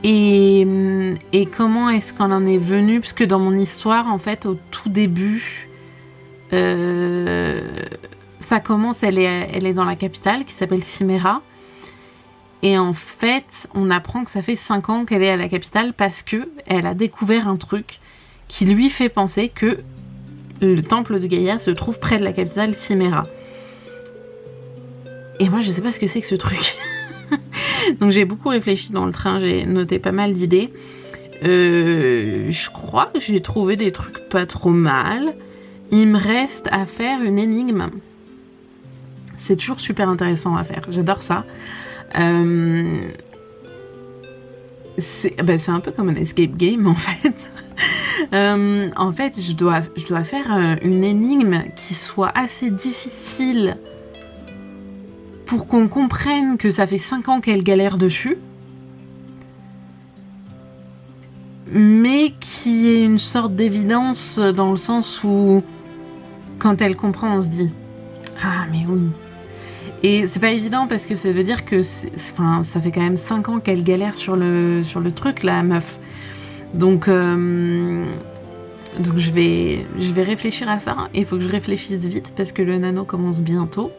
Speaker 1: et comment est-ce qu'on en est venu, parce que dans mon histoire, en fait, au tout début, ça commence, elle est dans la capitale, qui s'appelle Cimméra, et en fait, on apprend que ça fait 5 ans qu'elle est à la capitale, parce que elle a découvert un truc qui lui fait penser que le temple de Gaïa se trouve près de la capitale Cimméra. Et moi, je sais pas ce que c'est que ce truc. Donc j'ai beaucoup réfléchi dans le train, j'ai noté pas mal d'idées. Je crois que j'ai trouvé des trucs pas trop mal. Il me reste à faire une énigme. C'est toujours super intéressant à faire, j'adore ça. C'est un peu comme un escape game en fait. En fait, je dois faire une énigme qui soit assez difficile pour qu'on comprenne que ça fait 5 ans qu'elle galère dessus, mais qui est une sorte d'évidence dans le sens où quand elle comprend, on se dit « Ah, mais oui !» Et c'est pas évident parce que ça veut dire que ça fait quand même 5 ans qu'elle galère sur le truc, la meuf. Donc je vais réfléchir à ça. Il faut que je réfléchisse vite parce que le nano commence bientôt.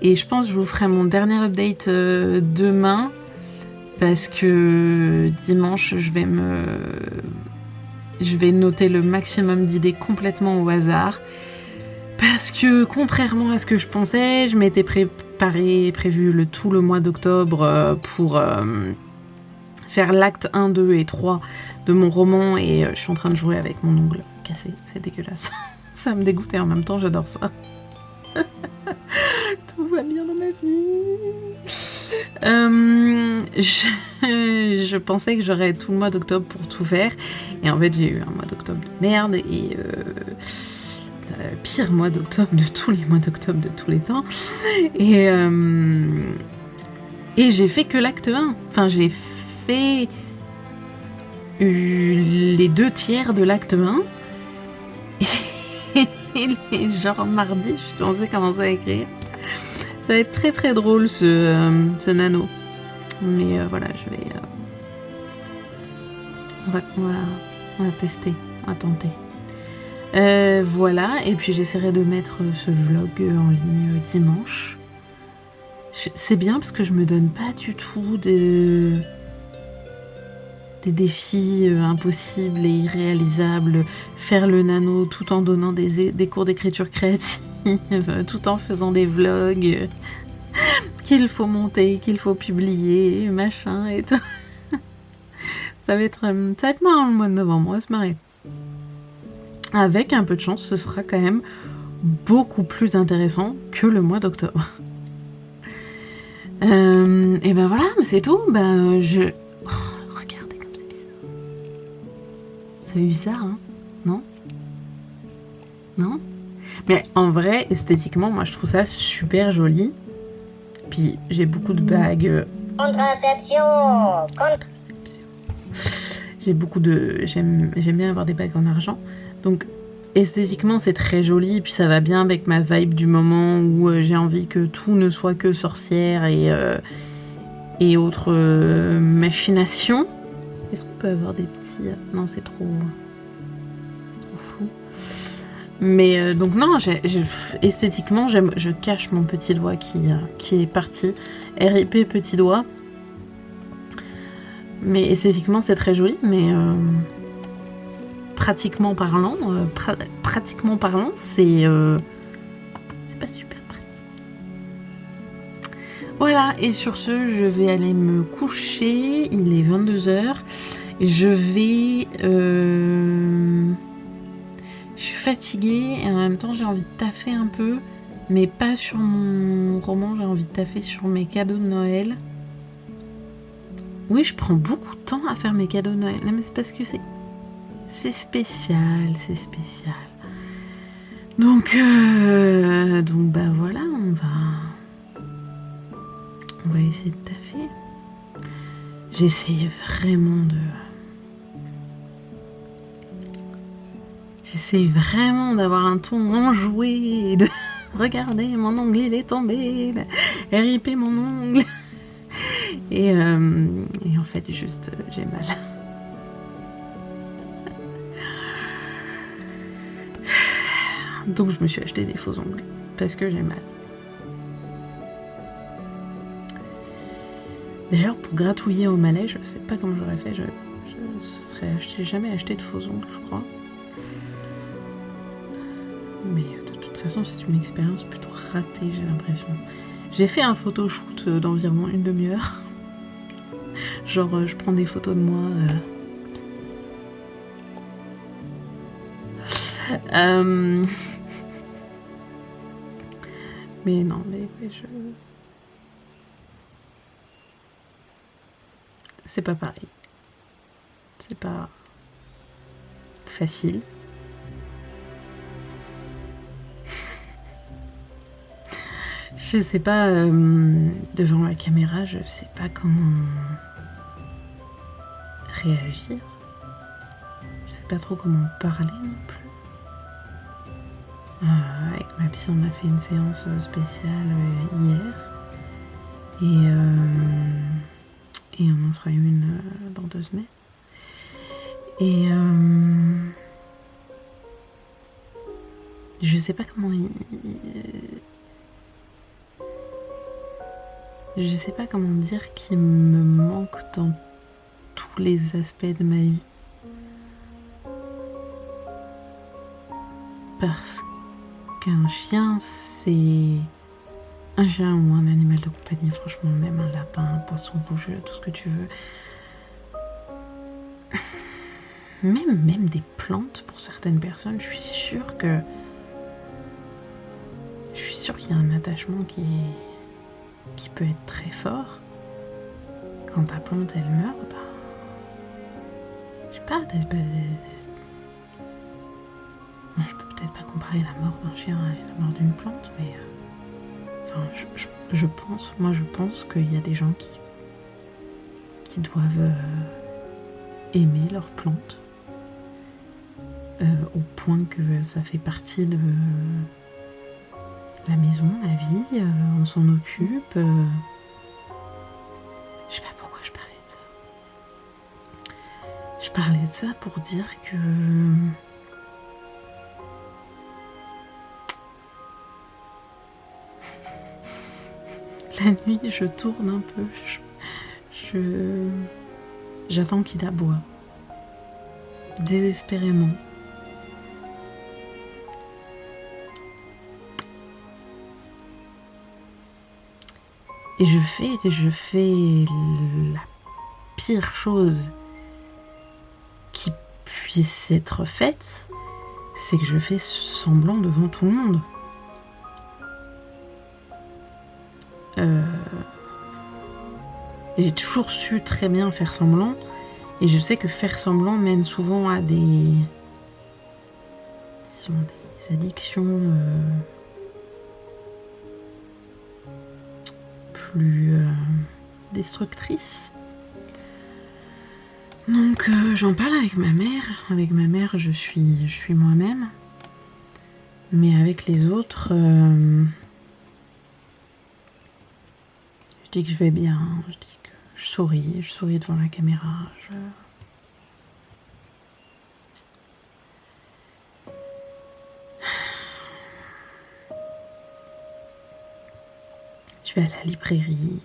Speaker 1: Et je pense que je vous ferai mon dernier update demain. Parce que dimanche, je vais noter le maximum d'idées complètement au hasard. Parce que contrairement à ce que je pensais, je m'étais prévu tout le mois d'octobre pour faire l'acte 1, 2 et 3 de mon roman. Et je suis en train de jouer avec mon ongle cassé. C'est dégueulasse. Ça me dégoûte et en même temps, j'adore ça. Tout va bien dans ma vie. Je pensais que j'aurais tout le mois d'octobre pour tout faire. Et en fait, j'ai eu un mois d'octobre de merde. Et pire mois d'octobre de tous les mois d'octobre de tous les temps. Et j'ai fait que l'acte 1. Enfin, j'ai fait les 2 tiers de l'acte 1. Et genre mardi, je suis censée commencer à écrire. Ça va être très très drôle ce nano. Mais voilà, je vais... on va tester, on va tenter. Voilà, et puis j'essaierai de mettre ce vlog en ligne dimanche. C'est bien parce que je me donne pas du tout des défis impossibles et irréalisables. Faire le nano tout en donnant des cours d'écriture créative, tout en faisant des vlogs qu'il faut monter, qu'il faut publier, machin et tout. Ça va être marrant le mois de novembre, on va se marrer. Avec un peu de chance, ce sera quand même beaucoup plus intéressant que le mois d'octobre. Et ben voilà, c'est tout. Regardez comme c'est bizarre. C'est bizarre, hein? Non? Non? Mais en vrai, esthétiquement, moi je trouve ça super joli. Puis j'ai beaucoup de bagues.
Speaker 3: Contraception.
Speaker 1: J'aime bien avoir des bagues en argent. Donc esthétiquement c'est très joli. Puis ça va bien avec ma vibe du moment où j'ai envie que tout ne soit que sorcière et autres machinations. Est-ce qu'on peut avoir des petits... Non, c'est trop fou. Mais donc non, esthétiquement, je cache mon petit doigt qui est parti. RIP petit doigt. Mais esthétiquement, c'est très joli, mais pratiquement parlant, c'est pas super pratique. Voilà, et sur ce, je vais aller me coucher. Il est 22h. Je suis fatiguée et en même temps, j'ai envie de taffer un peu, mais pas sur mon roman, j'ai envie de taffer sur mes cadeaux de Noël. Oui, je prends beaucoup de temps à faire mes cadeaux de Noël. Non, mais c'est parce que c'est spécial, c'est spécial. Donc bah voilà, on va essayer de taffer. J'essaye vraiment d'avoir un ton enjoué et de regardez, mon ongle il est tombé, RIP mon ongle. Et en fait, juste, j'ai mal. Donc, je me suis acheté des faux ongles parce que j'ai mal. D'ailleurs, pour gratouiller au malais, je sais pas comment j'aurais fait. Je serais jamais acheté de faux ongles, je crois. Mais de toute façon, c'est une expérience plutôt ratée, j'ai l'impression. J'ai fait un photoshoot d'environ 1 demi-heure. Genre, je prends des photos de moi. Mais non, mais c'est pas pareil. C'est pas facile. Je sais pas, devant la caméra, je sais pas comment réagir. Je sais pas trop comment parler non plus. Avec ma psy, on a fait une séance spéciale hier. Et on en fera une dans 2 semaines. Et je sais pas comment je sais pas comment dire qu'il me manque dans tous les aspects de ma vie. Parce qu'un chien, c'est un chien ou un animal de compagnie, franchement, même un lapin, un poisson rouge, tout ce que tu veux. Même des plantes, pour certaines personnes, je suis sûre qu'il y a un attachement qui peut être très fort. Quand ta plante, elle meurt, bah... Je sais pas, non, je peux peut-être pas comparer la mort d'un chien et la mort d'une plante, mais... Enfin, je pense qu'il y a des gens qui doivent aimer leurs plantes au point que ça fait partie de la maison, la vie, on s'en occupe. Je sais pas pourquoi je parlais de ça. Je parlais de ça pour dire que la nuit, je tourne un peu. J'attends qu'il aboie. Désespérément. Et je fais la pire chose qui puisse être faite, c'est que je fais semblant devant tout le monde. J'ai toujours su très bien faire semblant, et je sais que faire semblant mène souvent à des addictions plus destructrices. Donc j'en parle avec ma mère. Avec ma mère, je suis moi-même. Mais avec les autres, je dis que je vais bien, je dis que je souris devant la caméra. Je vais à la librairie,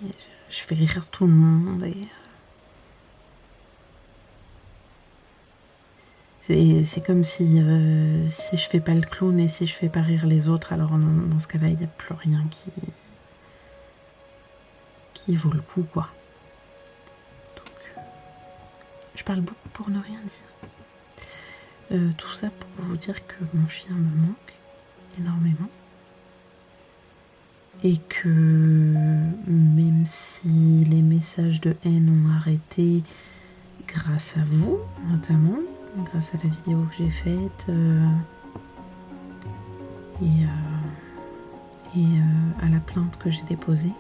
Speaker 1: je fais rire tout le monde. C'est comme si je fais pas le clown et si je fais pas rire les autres, alors dans ce cas-là, il n'y a plus rien qui vaut le coup, quoi. Donc, je parle beaucoup pour ne rien dire. Tout ça pour vous dire que mon chien me manque énormément. Et que même si les messages de haine ont arrêté grâce à vous, notamment, grâce à la vidéo que j'ai faite et à la plainte que j'ai déposée,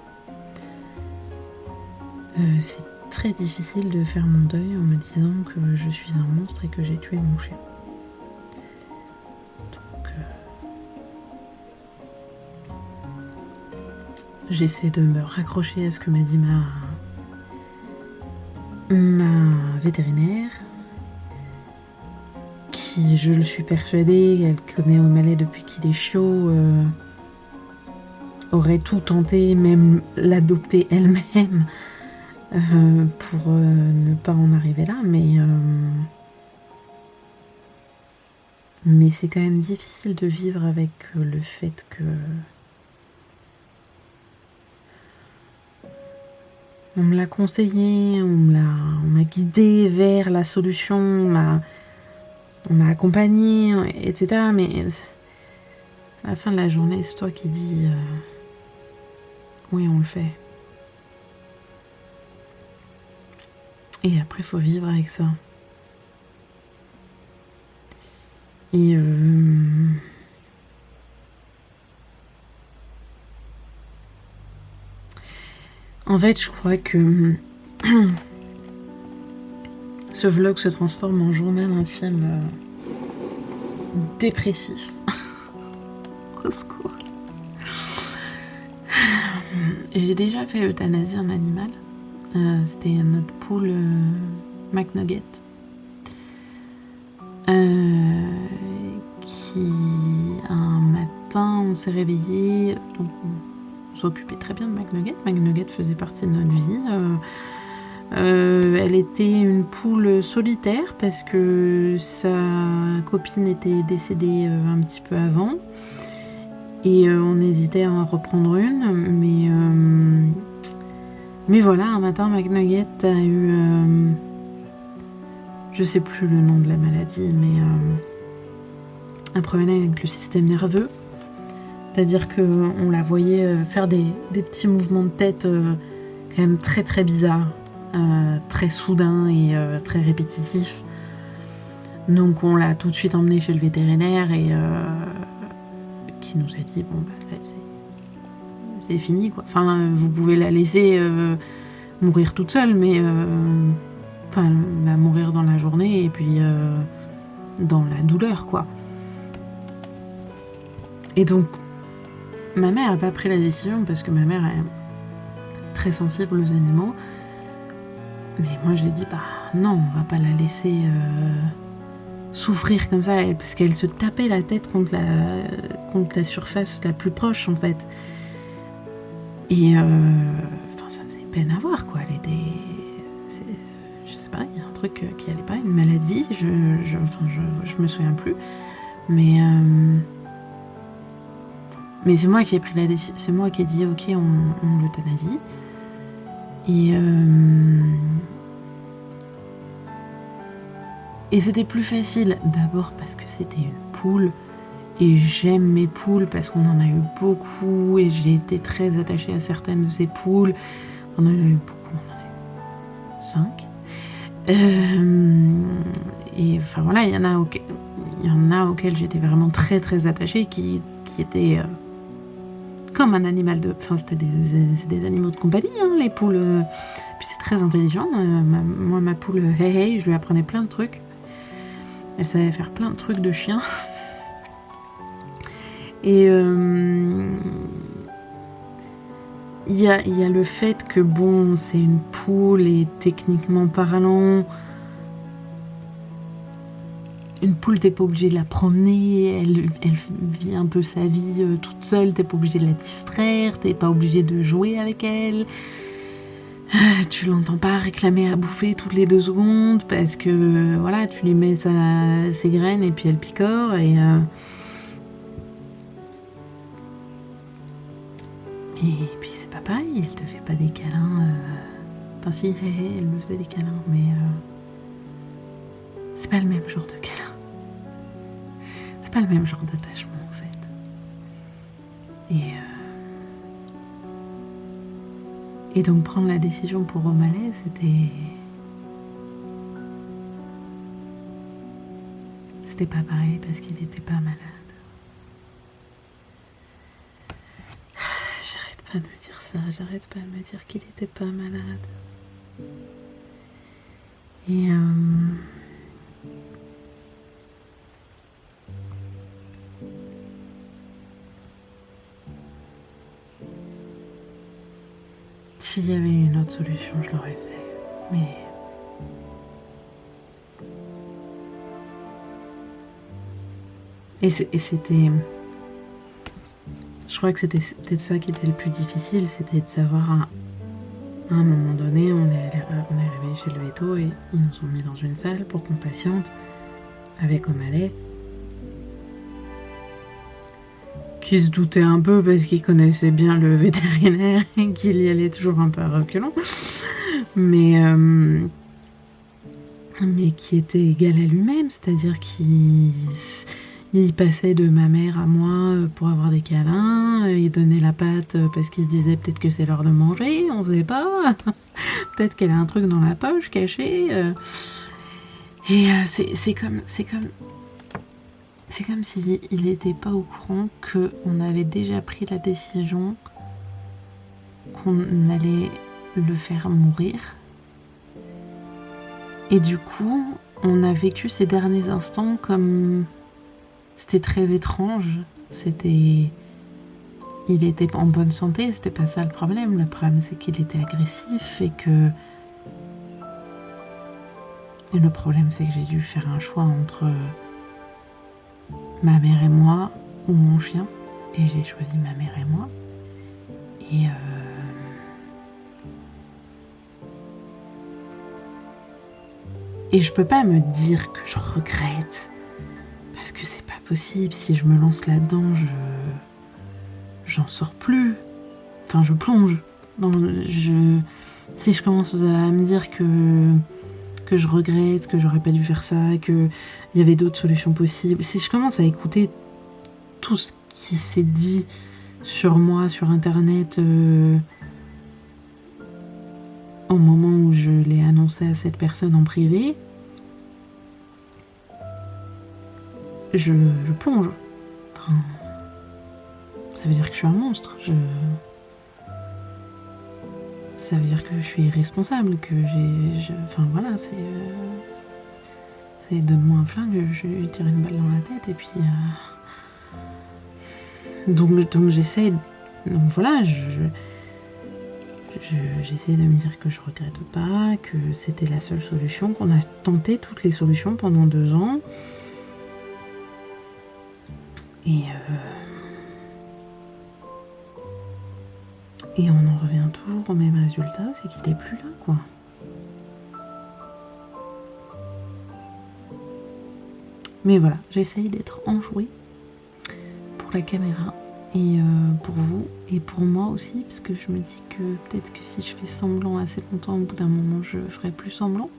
Speaker 1: c'est très difficile de faire mon deuil en me disant que je suis un monstre et que j'ai tué mon chien. Donc j'essaie de me raccrocher à ce que m'a dit ma vétérinaire, qui, je le suis persuadée, elle connaît O'Malley depuis qu'il est chiot, aurait tout tenté, même l'adopter elle-même, pour ne pas en arriver là, mais c'est quand même difficile de vivre avec le fait que on me l'a conseillé, on m'a guidée vers la solution, on m'a accompagnée, etc. Mais à la fin de la journée, c'est toi qui dis oui, on le fait. Et après, il faut vivre avec ça. Et En fait, je crois que ce vlog se transforme en journal intime dépressif. Au secours. J'ai déjà fait euthanasie un animal. C'était notre poule McNugget. Qui un matin on s'est réveillé, donc on s'occupait très bien de McNugget. McNugget faisait partie de notre vie. Elle était une poule solitaire parce que sa copine était décédée un petit peu avant et on hésitait à en reprendre une, mais voilà, un matin McNugget a eu je sais plus le nom de la maladie, mais un problème avec le système nerveux. C'est-à-dire qu'on la voyait faire des petits mouvements de tête quand même très très bizarres, très soudains et très répétitifs. Donc on l'a tout de suite emmenée chez le vétérinaire et qui nous a dit bon bah là, c'est fini quoi. Enfin vous pouvez la laisser mourir toute seule, mais enfin, elle va mourir dans la journée et puis dans la douleur, quoi. Et donc, ma mère n'a pas pris la décision parce que ma mère est très sensible aux animaux. Mais moi, j'ai dit, bah non, on va pas la laisser souffrir comme ça, parce qu'elle se tapait la tête contre la surface la plus proche, en fait. Et enfin, ça faisait peine à voir, quoi. Elle était... Je sais pas, il y a un truc qui allait pas, une maladie, je me souviens plus. Mais c'est moi qui ai pris la décision, c'est moi qui ai dit ok, on l'euthanasie. Et c'était plus facile, d'abord parce que c'était une poule, et j'aime mes poules parce qu'on en a eu beaucoup, et j'ai été très attachée à certaines de ces poules. On en a eu beaucoup, on en a eu 5. Et enfin voilà, il y en a auxquels j'étais vraiment très très attachée, qui étaient comme un animal de... Enfin, c'est des animaux de compagnie, hein, les poules. Puis c'est très intelligent. Moi, ma poule, je lui apprenais plein de trucs. Elle savait faire plein de trucs de chien. Et il y a le fait que, bon, c'est une poule et techniquement parlant, une poule, t'es pas obligé de la promener, elle vit un peu sa vie toute seule, t'es pas obligé de la distraire, t'es pas obligé de jouer avec elle. Tu l'entends pas réclamer à bouffer toutes les 2 secondes parce que voilà, tu lui mets ses graines et puis elle picore et puis c'est pas pareil, elle te fait pas des câlins. Enfin si, elle me faisait des câlins, mais c'est pas le même genre de câlin. C'est pas le même genre d'attachement en fait. Et donc prendre la décision pour O'Malley, c'était pas pareil parce qu'il était pas malade. J'arrête pas de me dire ça, j'arrête pas de me dire qu'il était pas malade. Et s'il y avait une autre solution, je l'aurais fait. Mais et c'était... Je crois que c'était peut-être ça qui était le plus difficile, c'était de savoir à un moment donné, on est arrivé chez le véto et ils nous ont mis dans une salle pour qu'on patiente avec O'Malley, qui se doutait un peu parce qu'il connaissait bien le vétérinaire et qu'il y allait toujours un peu à reculons, mais qui était égal à lui-même, c'est-à-dire qu'il passait de ma mère à moi pour avoir des câlins, il donnait la patte parce qu'il se disait peut-être que c'est l'heure de manger, on sait pas, peut-être qu'elle a un truc dans la poche caché, et c'est comme s'il n'était pas au courant qu'on avait déjà pris la décision qu'on allait le faire mourir. Et du coup, on a vécu ces derniers instants comme... C'était très étrange. Il était en bonne santé, c'était pas ça le problème. Le problème, c'est qu'il était agressif et que... Et le problème, c'est que j'ai dû faire un choix entre ma mère et moi ou mon chien. Et j'ai choisi ma mère et moi. Et je peux pas me dire que je regrette. Parce que c'est pas possible. Si je me lance là-dedans, j'en sors plus. Enfin, je plonge. Si je commence à me dire que je regrette, que j'aurais pas dû faire ça, qu'il y avait d'autres solutions possibles. Si je commence à écouter tout ce qui s'est dit sur moi, sur Internet, au moment où je l'ai annoncé à cette personne en privé, je plonge. Enfin, ça veut dire que je suis un monstre. Ça veut dire que je suis irresponsable, que enfin voilà, c'est donne-moi un flingue, je lui tire une balle dans la tête et puis donc j'essaie, donc voilà, j'essaie de me dire que je regrette pas, que c'était la seule solution, qu'on a tenté toutes les solutions pendant 2 ans et on en revient toujours au même résultat, c'est qu'il est plus là, quoi. Mais voilà, j'essaye d'être enjouée pour la caméra et pour vous et pour moi aussi, parce que je me dis que peut-être que si je fais semblant assez longtemps, au bout d'un moment, je ferai plus semblant.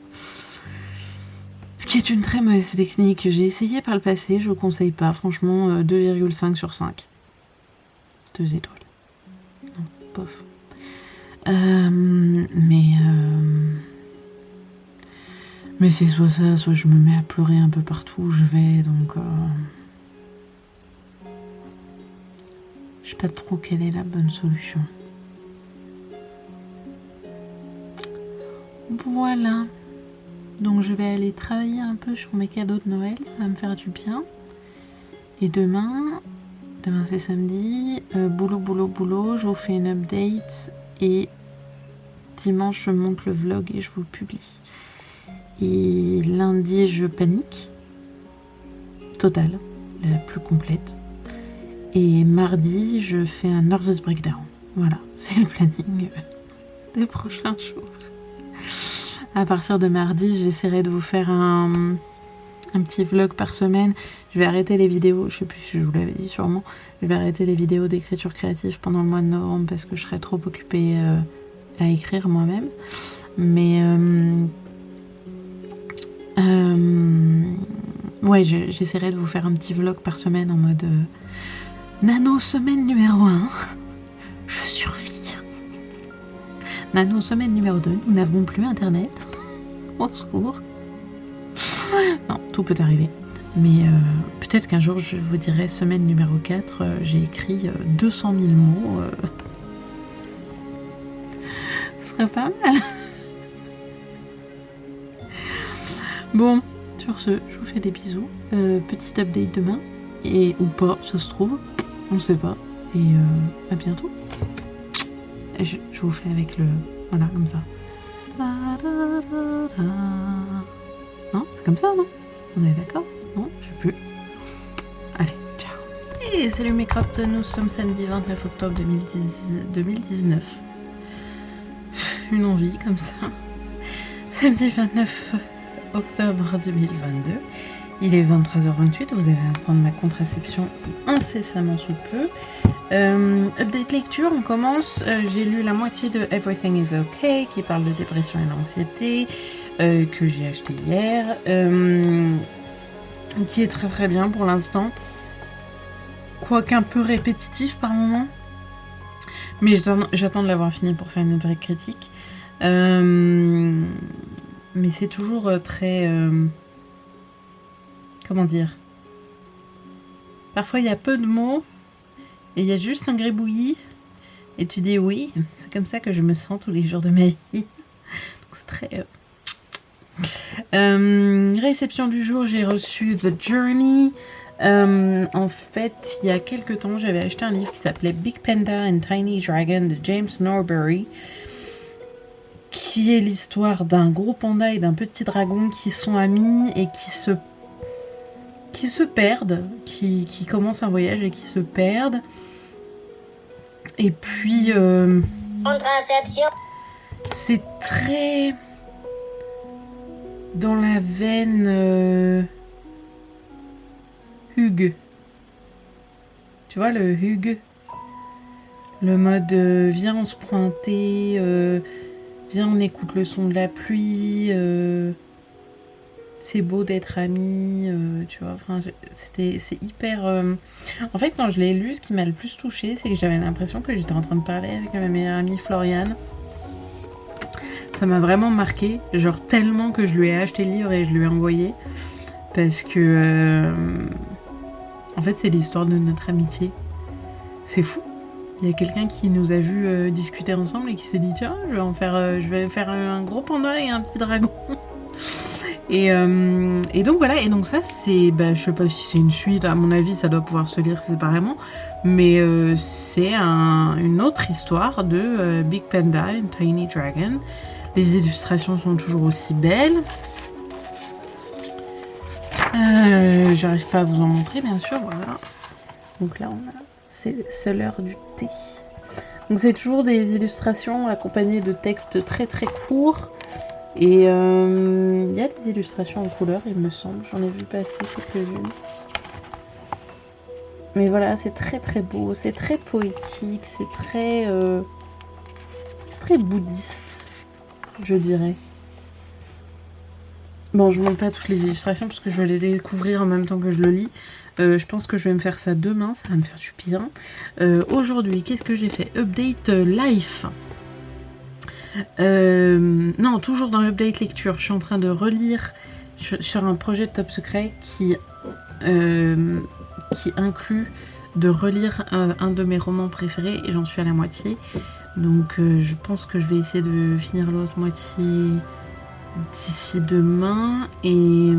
Speaker 1: Ce qui est une très mauvaise technique. J'ai essayé par le passé, je vous conseille pas. Franchement, 2,5 sur 5. 2 étoiles. Non, bof. Mais c'est soit ça, soit je me mets à pleurer un peu partout où je vais, donc... Je sais pas trop quelle est la bonne solution. Voilà. Donc je vais aller travailler un peu sur mes cadeaux de Noël, ça va me faire du bien. Et demain c'est samedi, boulot, je vous fais une update et dimanche je monte le vlog et je vous le publie. Et lundi je panique, totale, la plus complète. Et mardi je fais un nervous breakdown. Voilà, c'est le planning des prochains jours. À partir de mardi, j'essaierai de vous faire un petit vlog par semaine. Je vais arrêter les vidéos, je sais plus si je vous l'avais dit sûrement, je vais arrêter les vidéos d'écriture créative pendant le mois de novembre parce que je serai trop occupée à écrire moi-même. Mais ouais, j'essaierai de vous faire un petit vlog par semaine en mode Nano semaine numéro 1, je survis. Nano semaine numéro 2, nous n'avons plus internet. Au secours. Non, tout peut arriver. Mais peut-être qu'un jour je vous dirai semaine numéro 4, j'ai écrit 200 000 mots. Ce serait pas mal. Bon, sur ce, je vous fais des bisous. Petite update demain. Ou pas, ça se trouve. On sait pas. Et à bientôt. Et je vous fais avec le... Voilà, comme ça. Non, c'est comme ça, non? On est d'accord? Non, je sais plus. Allez, ciao. Et salut mes crottes, nous sommes samedi 29 octobre 2019. Une envie comme ça. Samedi 29 octobre 2022. Il est 23h28, vous allez entendre ma contraception incessamment sous peu. Update lecture, on commence. J'ai lu la moitié de Everything is Okay, qui parle de dépression et d'anxiété, que j'ai acheté hier, qui est très très bien pour l'instant, quoique un peu répétitif par moment. Mais j'attends de l'avoir fini pour faire une vraie critique. Mais c'est toujours très... comment dire? Parfois il y a peu de mots, et il y a juste un gribouillis, Et tu dis oui, c'est comme ça que je me sens tous les jours de ma vie. Donc c'est très... réception du jour, j'ai reçu The Journey. En fait, il y a quelques temps, j'avais acheté un livre qui s'appelait Big Panda and Tiny Dragon de James Norbury, qui est l'histoire d'un gros panda et d'un petit dragon qui sont amis et qui se perdent, qui commencent un voyage et qui se perdent. Et puis, c'est très dans la veine Hugues. Tu vois le Hugues, le mode viens on se prend un thé, viens on écoute le son de la pluie, c'est beau d'être amis, tu vois. Enfin, c'est hyper. En fait, quand je l'ai lu, ce qui m'a le plus touchée, c'est que j'avais l'impression que j'étais en train de parler avec ma meilleure amie Floriane. Ça m'a vraiment marqué, genre tellement que je lui ai acheté le livre et je lui ai envoyé, parce que en fait, c'est l'histoire de notre amitié. C'est fou. Il y a quelqu'un qui nous a vu discuter ensemble et qui s'est dit tiens, je vais faire un gros panda et un petit dragon. Et donc voilà, et donc ça c'est, je sais pas si c'est une suite, à mon avis ça doit pouvoir se lire séparément, mais c'est une autre histoire de Big Panda and Tiny Dragon. Les illustrations sont toujours aussi belles. J'arrive pas à vous en montrer bien sûr, voilà. Donc là c'est l'heure du thé. Donc c'est toujours des illustrations accompagnées de textes très très courts. Et il y a des illustrations en couleur, il me semble. J'en ai vu passer quelques-unes. Mais voilà, c'est très très beau, c'est très poétique, c'est très bouddhiste, je dirais. Bon, je ne montre pas toutes les illustrations parce que je vais les découvrir en même temps que je le lis. Je pense que je vais me faire ça demain, ça va me faire du bien. Aujourd'hui, qu'est-ce que j'ai fait? Update life. Non, toujours dans l'update lecture, je suis en train de relire sur un projet de Top Secret qui inclut de relire un de mes romans préférés et j'en suis à la moitié. Donc je pense que je vais essayer de finir l'autre moitié d'ici demain et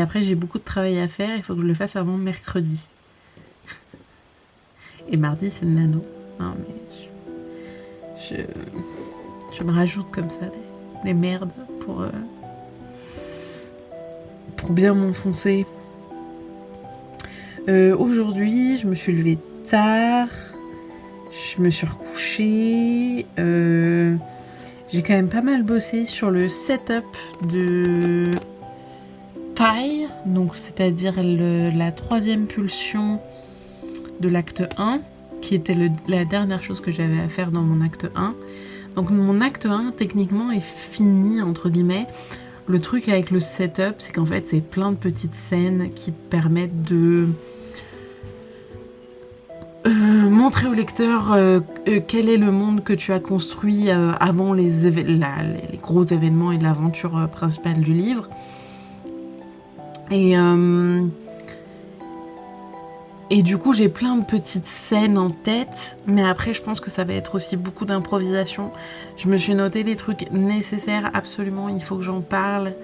Speaker 1: après j'ai beaucoup de travail à faire, il faut que je le fasse avant mercredi. Et mardi c'est le nano. Non mais je me rajoute comme ça des merdes pour bien m'enfoncer. Aujourd'hui, je me suis levée tard. Je me suis recouchée. J'ai quand même pas mal bossé sur le setup de Pi, donc c'est-à-dire la troisième pulsion de l'acte 1, qui était la dernière chose que j'avais à faire dans mon acte 1. Donc mon acte 1, techniquement, est fini, entre guillemets. Le truc avec le setup, c'est qu'en fait, c'est plein de petites scènes qui te permettent de montrer au lecteur quel est le monde que tu as construit avant les gros événements et l'aventure principale du livre. Et du coup, j'ai plein de petites scènes en tête, mais après, je pense que ça va être aussi beaucoup d'improvisation. Je me suis noté des trucs nécessaires, absolument, il faut que j'en parle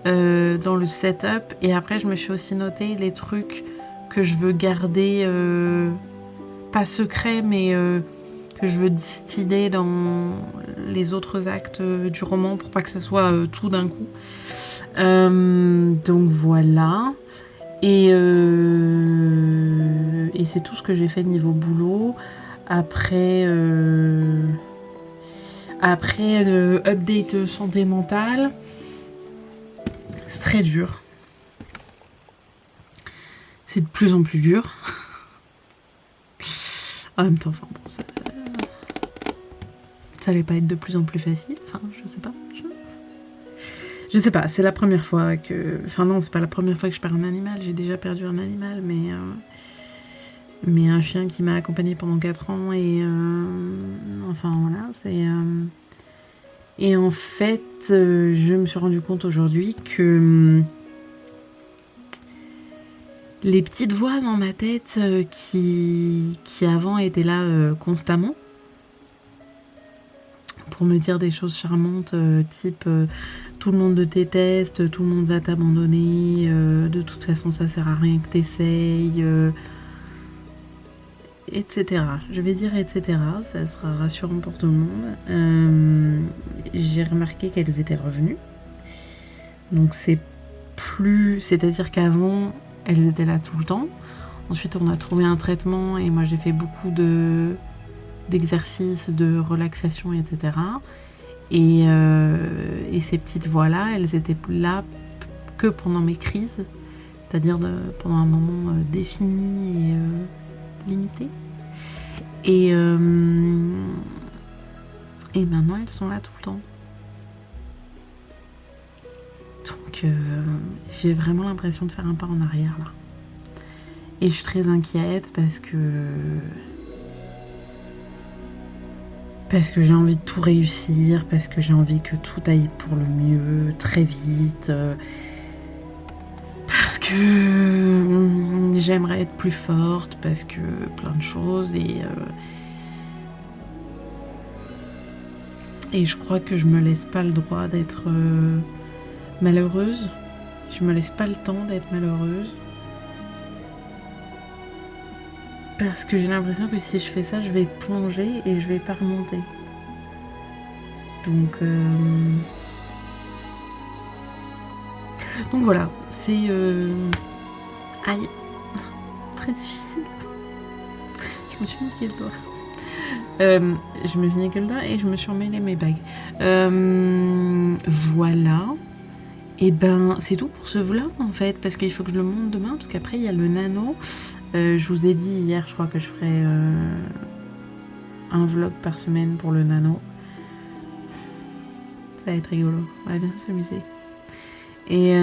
Speaker 1: dans le setup. Et après, je me suis aussi noté les trucs que je veux garder, pas secrets, mais que je veux distiller dans les autres actes du roman pour pas que ça soit tout d'un coup. Donc voilà. Et c'est tout ce que j'ai fait niveau boulot. Après update santé mentale. C'est très dur. C'est de plus en plus dur. En même temps, enfin bon, ça allait pas être de plus en plus facile. Enfin, je sais pas. Je sais pas, c'est la première fois que... Enfin non, c'est pas la première fois que je perds un animal. J'ai déjà perdu un animal, mais un chien qui m'a accompagnée pendant 4 ans. Et enfin voilà, c'est... Et en fait, je me suis rendu compte aujourd'hui que les petites voix dans ma tête qui avant étaient là constamment pour me dire des choses charmantes type tout le monde te déteste, tout le monde va t'abandonner, de toute façon ça sert à rien que t'essayes, etc. Je vais dire etc, ça sera rassurant pour tout le monde. J'ai remarqué qu'elles étaient revenues. Donc c'est-à-dire qu'avant, elles étaient là tout le temps. Ensuite, on a trouvé un traitement et moi j'ai fait beaucoup d'exercices, de relaxation, etc. Et ces petites voix-là, elles étaient là que pendant mes crises, c'est-à-dire pendant un moment défini et limité. Et maintenant, elles sont là tout le temps. Donc j'ai vraiment l'impression de faire un pas en arrière là. Et je suis très inquiète parce que j'ai envie de tout réussir, parce que j'ai envie que tout aille pour le mieux, très vite, parce que j'aimerais être plus forte, parce que plein de choses et je crois que je me laisse pas le droit d'être malheureuse. Je me laisse pas le temps d'être malheureuse. Parce que j'ai l'impression que si je fais ça, je vais plonger et je vais pas remonter. Donc voilà, c'est aïe, très difficile. Je me suis niqué le doigt. Je me suis niqué le doigt et je me suis emmêlé mes bagues. Voilà. Et ben c'est tout pour ce vlog en fait, parce qu'il faut que je le monte demain, parce qu'après il y a le nano. Je vous ai dit hier, je crois que je ferai un vlog par semaine pour le nano. Ça va être rigolo, on va bien s'amuser. Et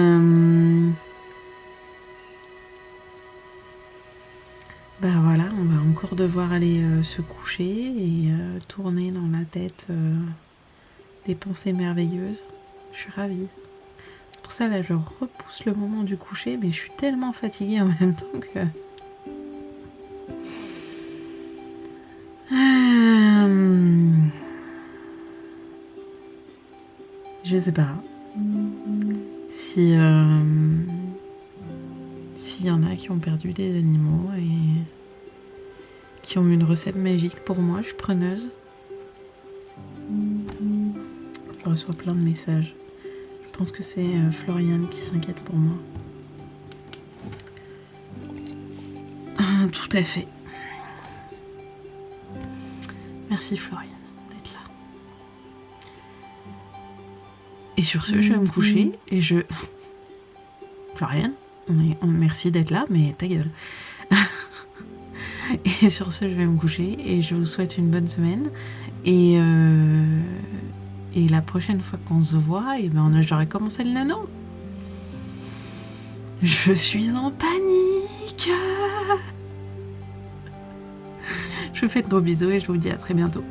Speaker 1: bah voilà, on va encore devoir aller se coucher et tourner dans la tête des pensées merveilleuses. Je suis ravie. Pour ça là, je repousse le moment du coucher, mais je suis tellement fatiguée en même temps que... Je sais pas si s'il y en a qui ont perdu des animaux et qui ont une recette magique pour moi, je suis preneuse. Je reçois plein de messages. Je pense que c'est Floriane qui s'inquiète pour moi. Tout à fait. Merci Floriane d'être là. Et sur ce, je vais me coucher et je... Floriane, merci d'être là, mais ta gueule. Et sur ce, je vais me coucher et je vous souhaite une bonne semaine. Et la prochaine fois qu'on se voit, et ben, j'aurai commencé le nano. Je suis en panique. Je vous fais de gros bisous et je vous dis à très bientôt.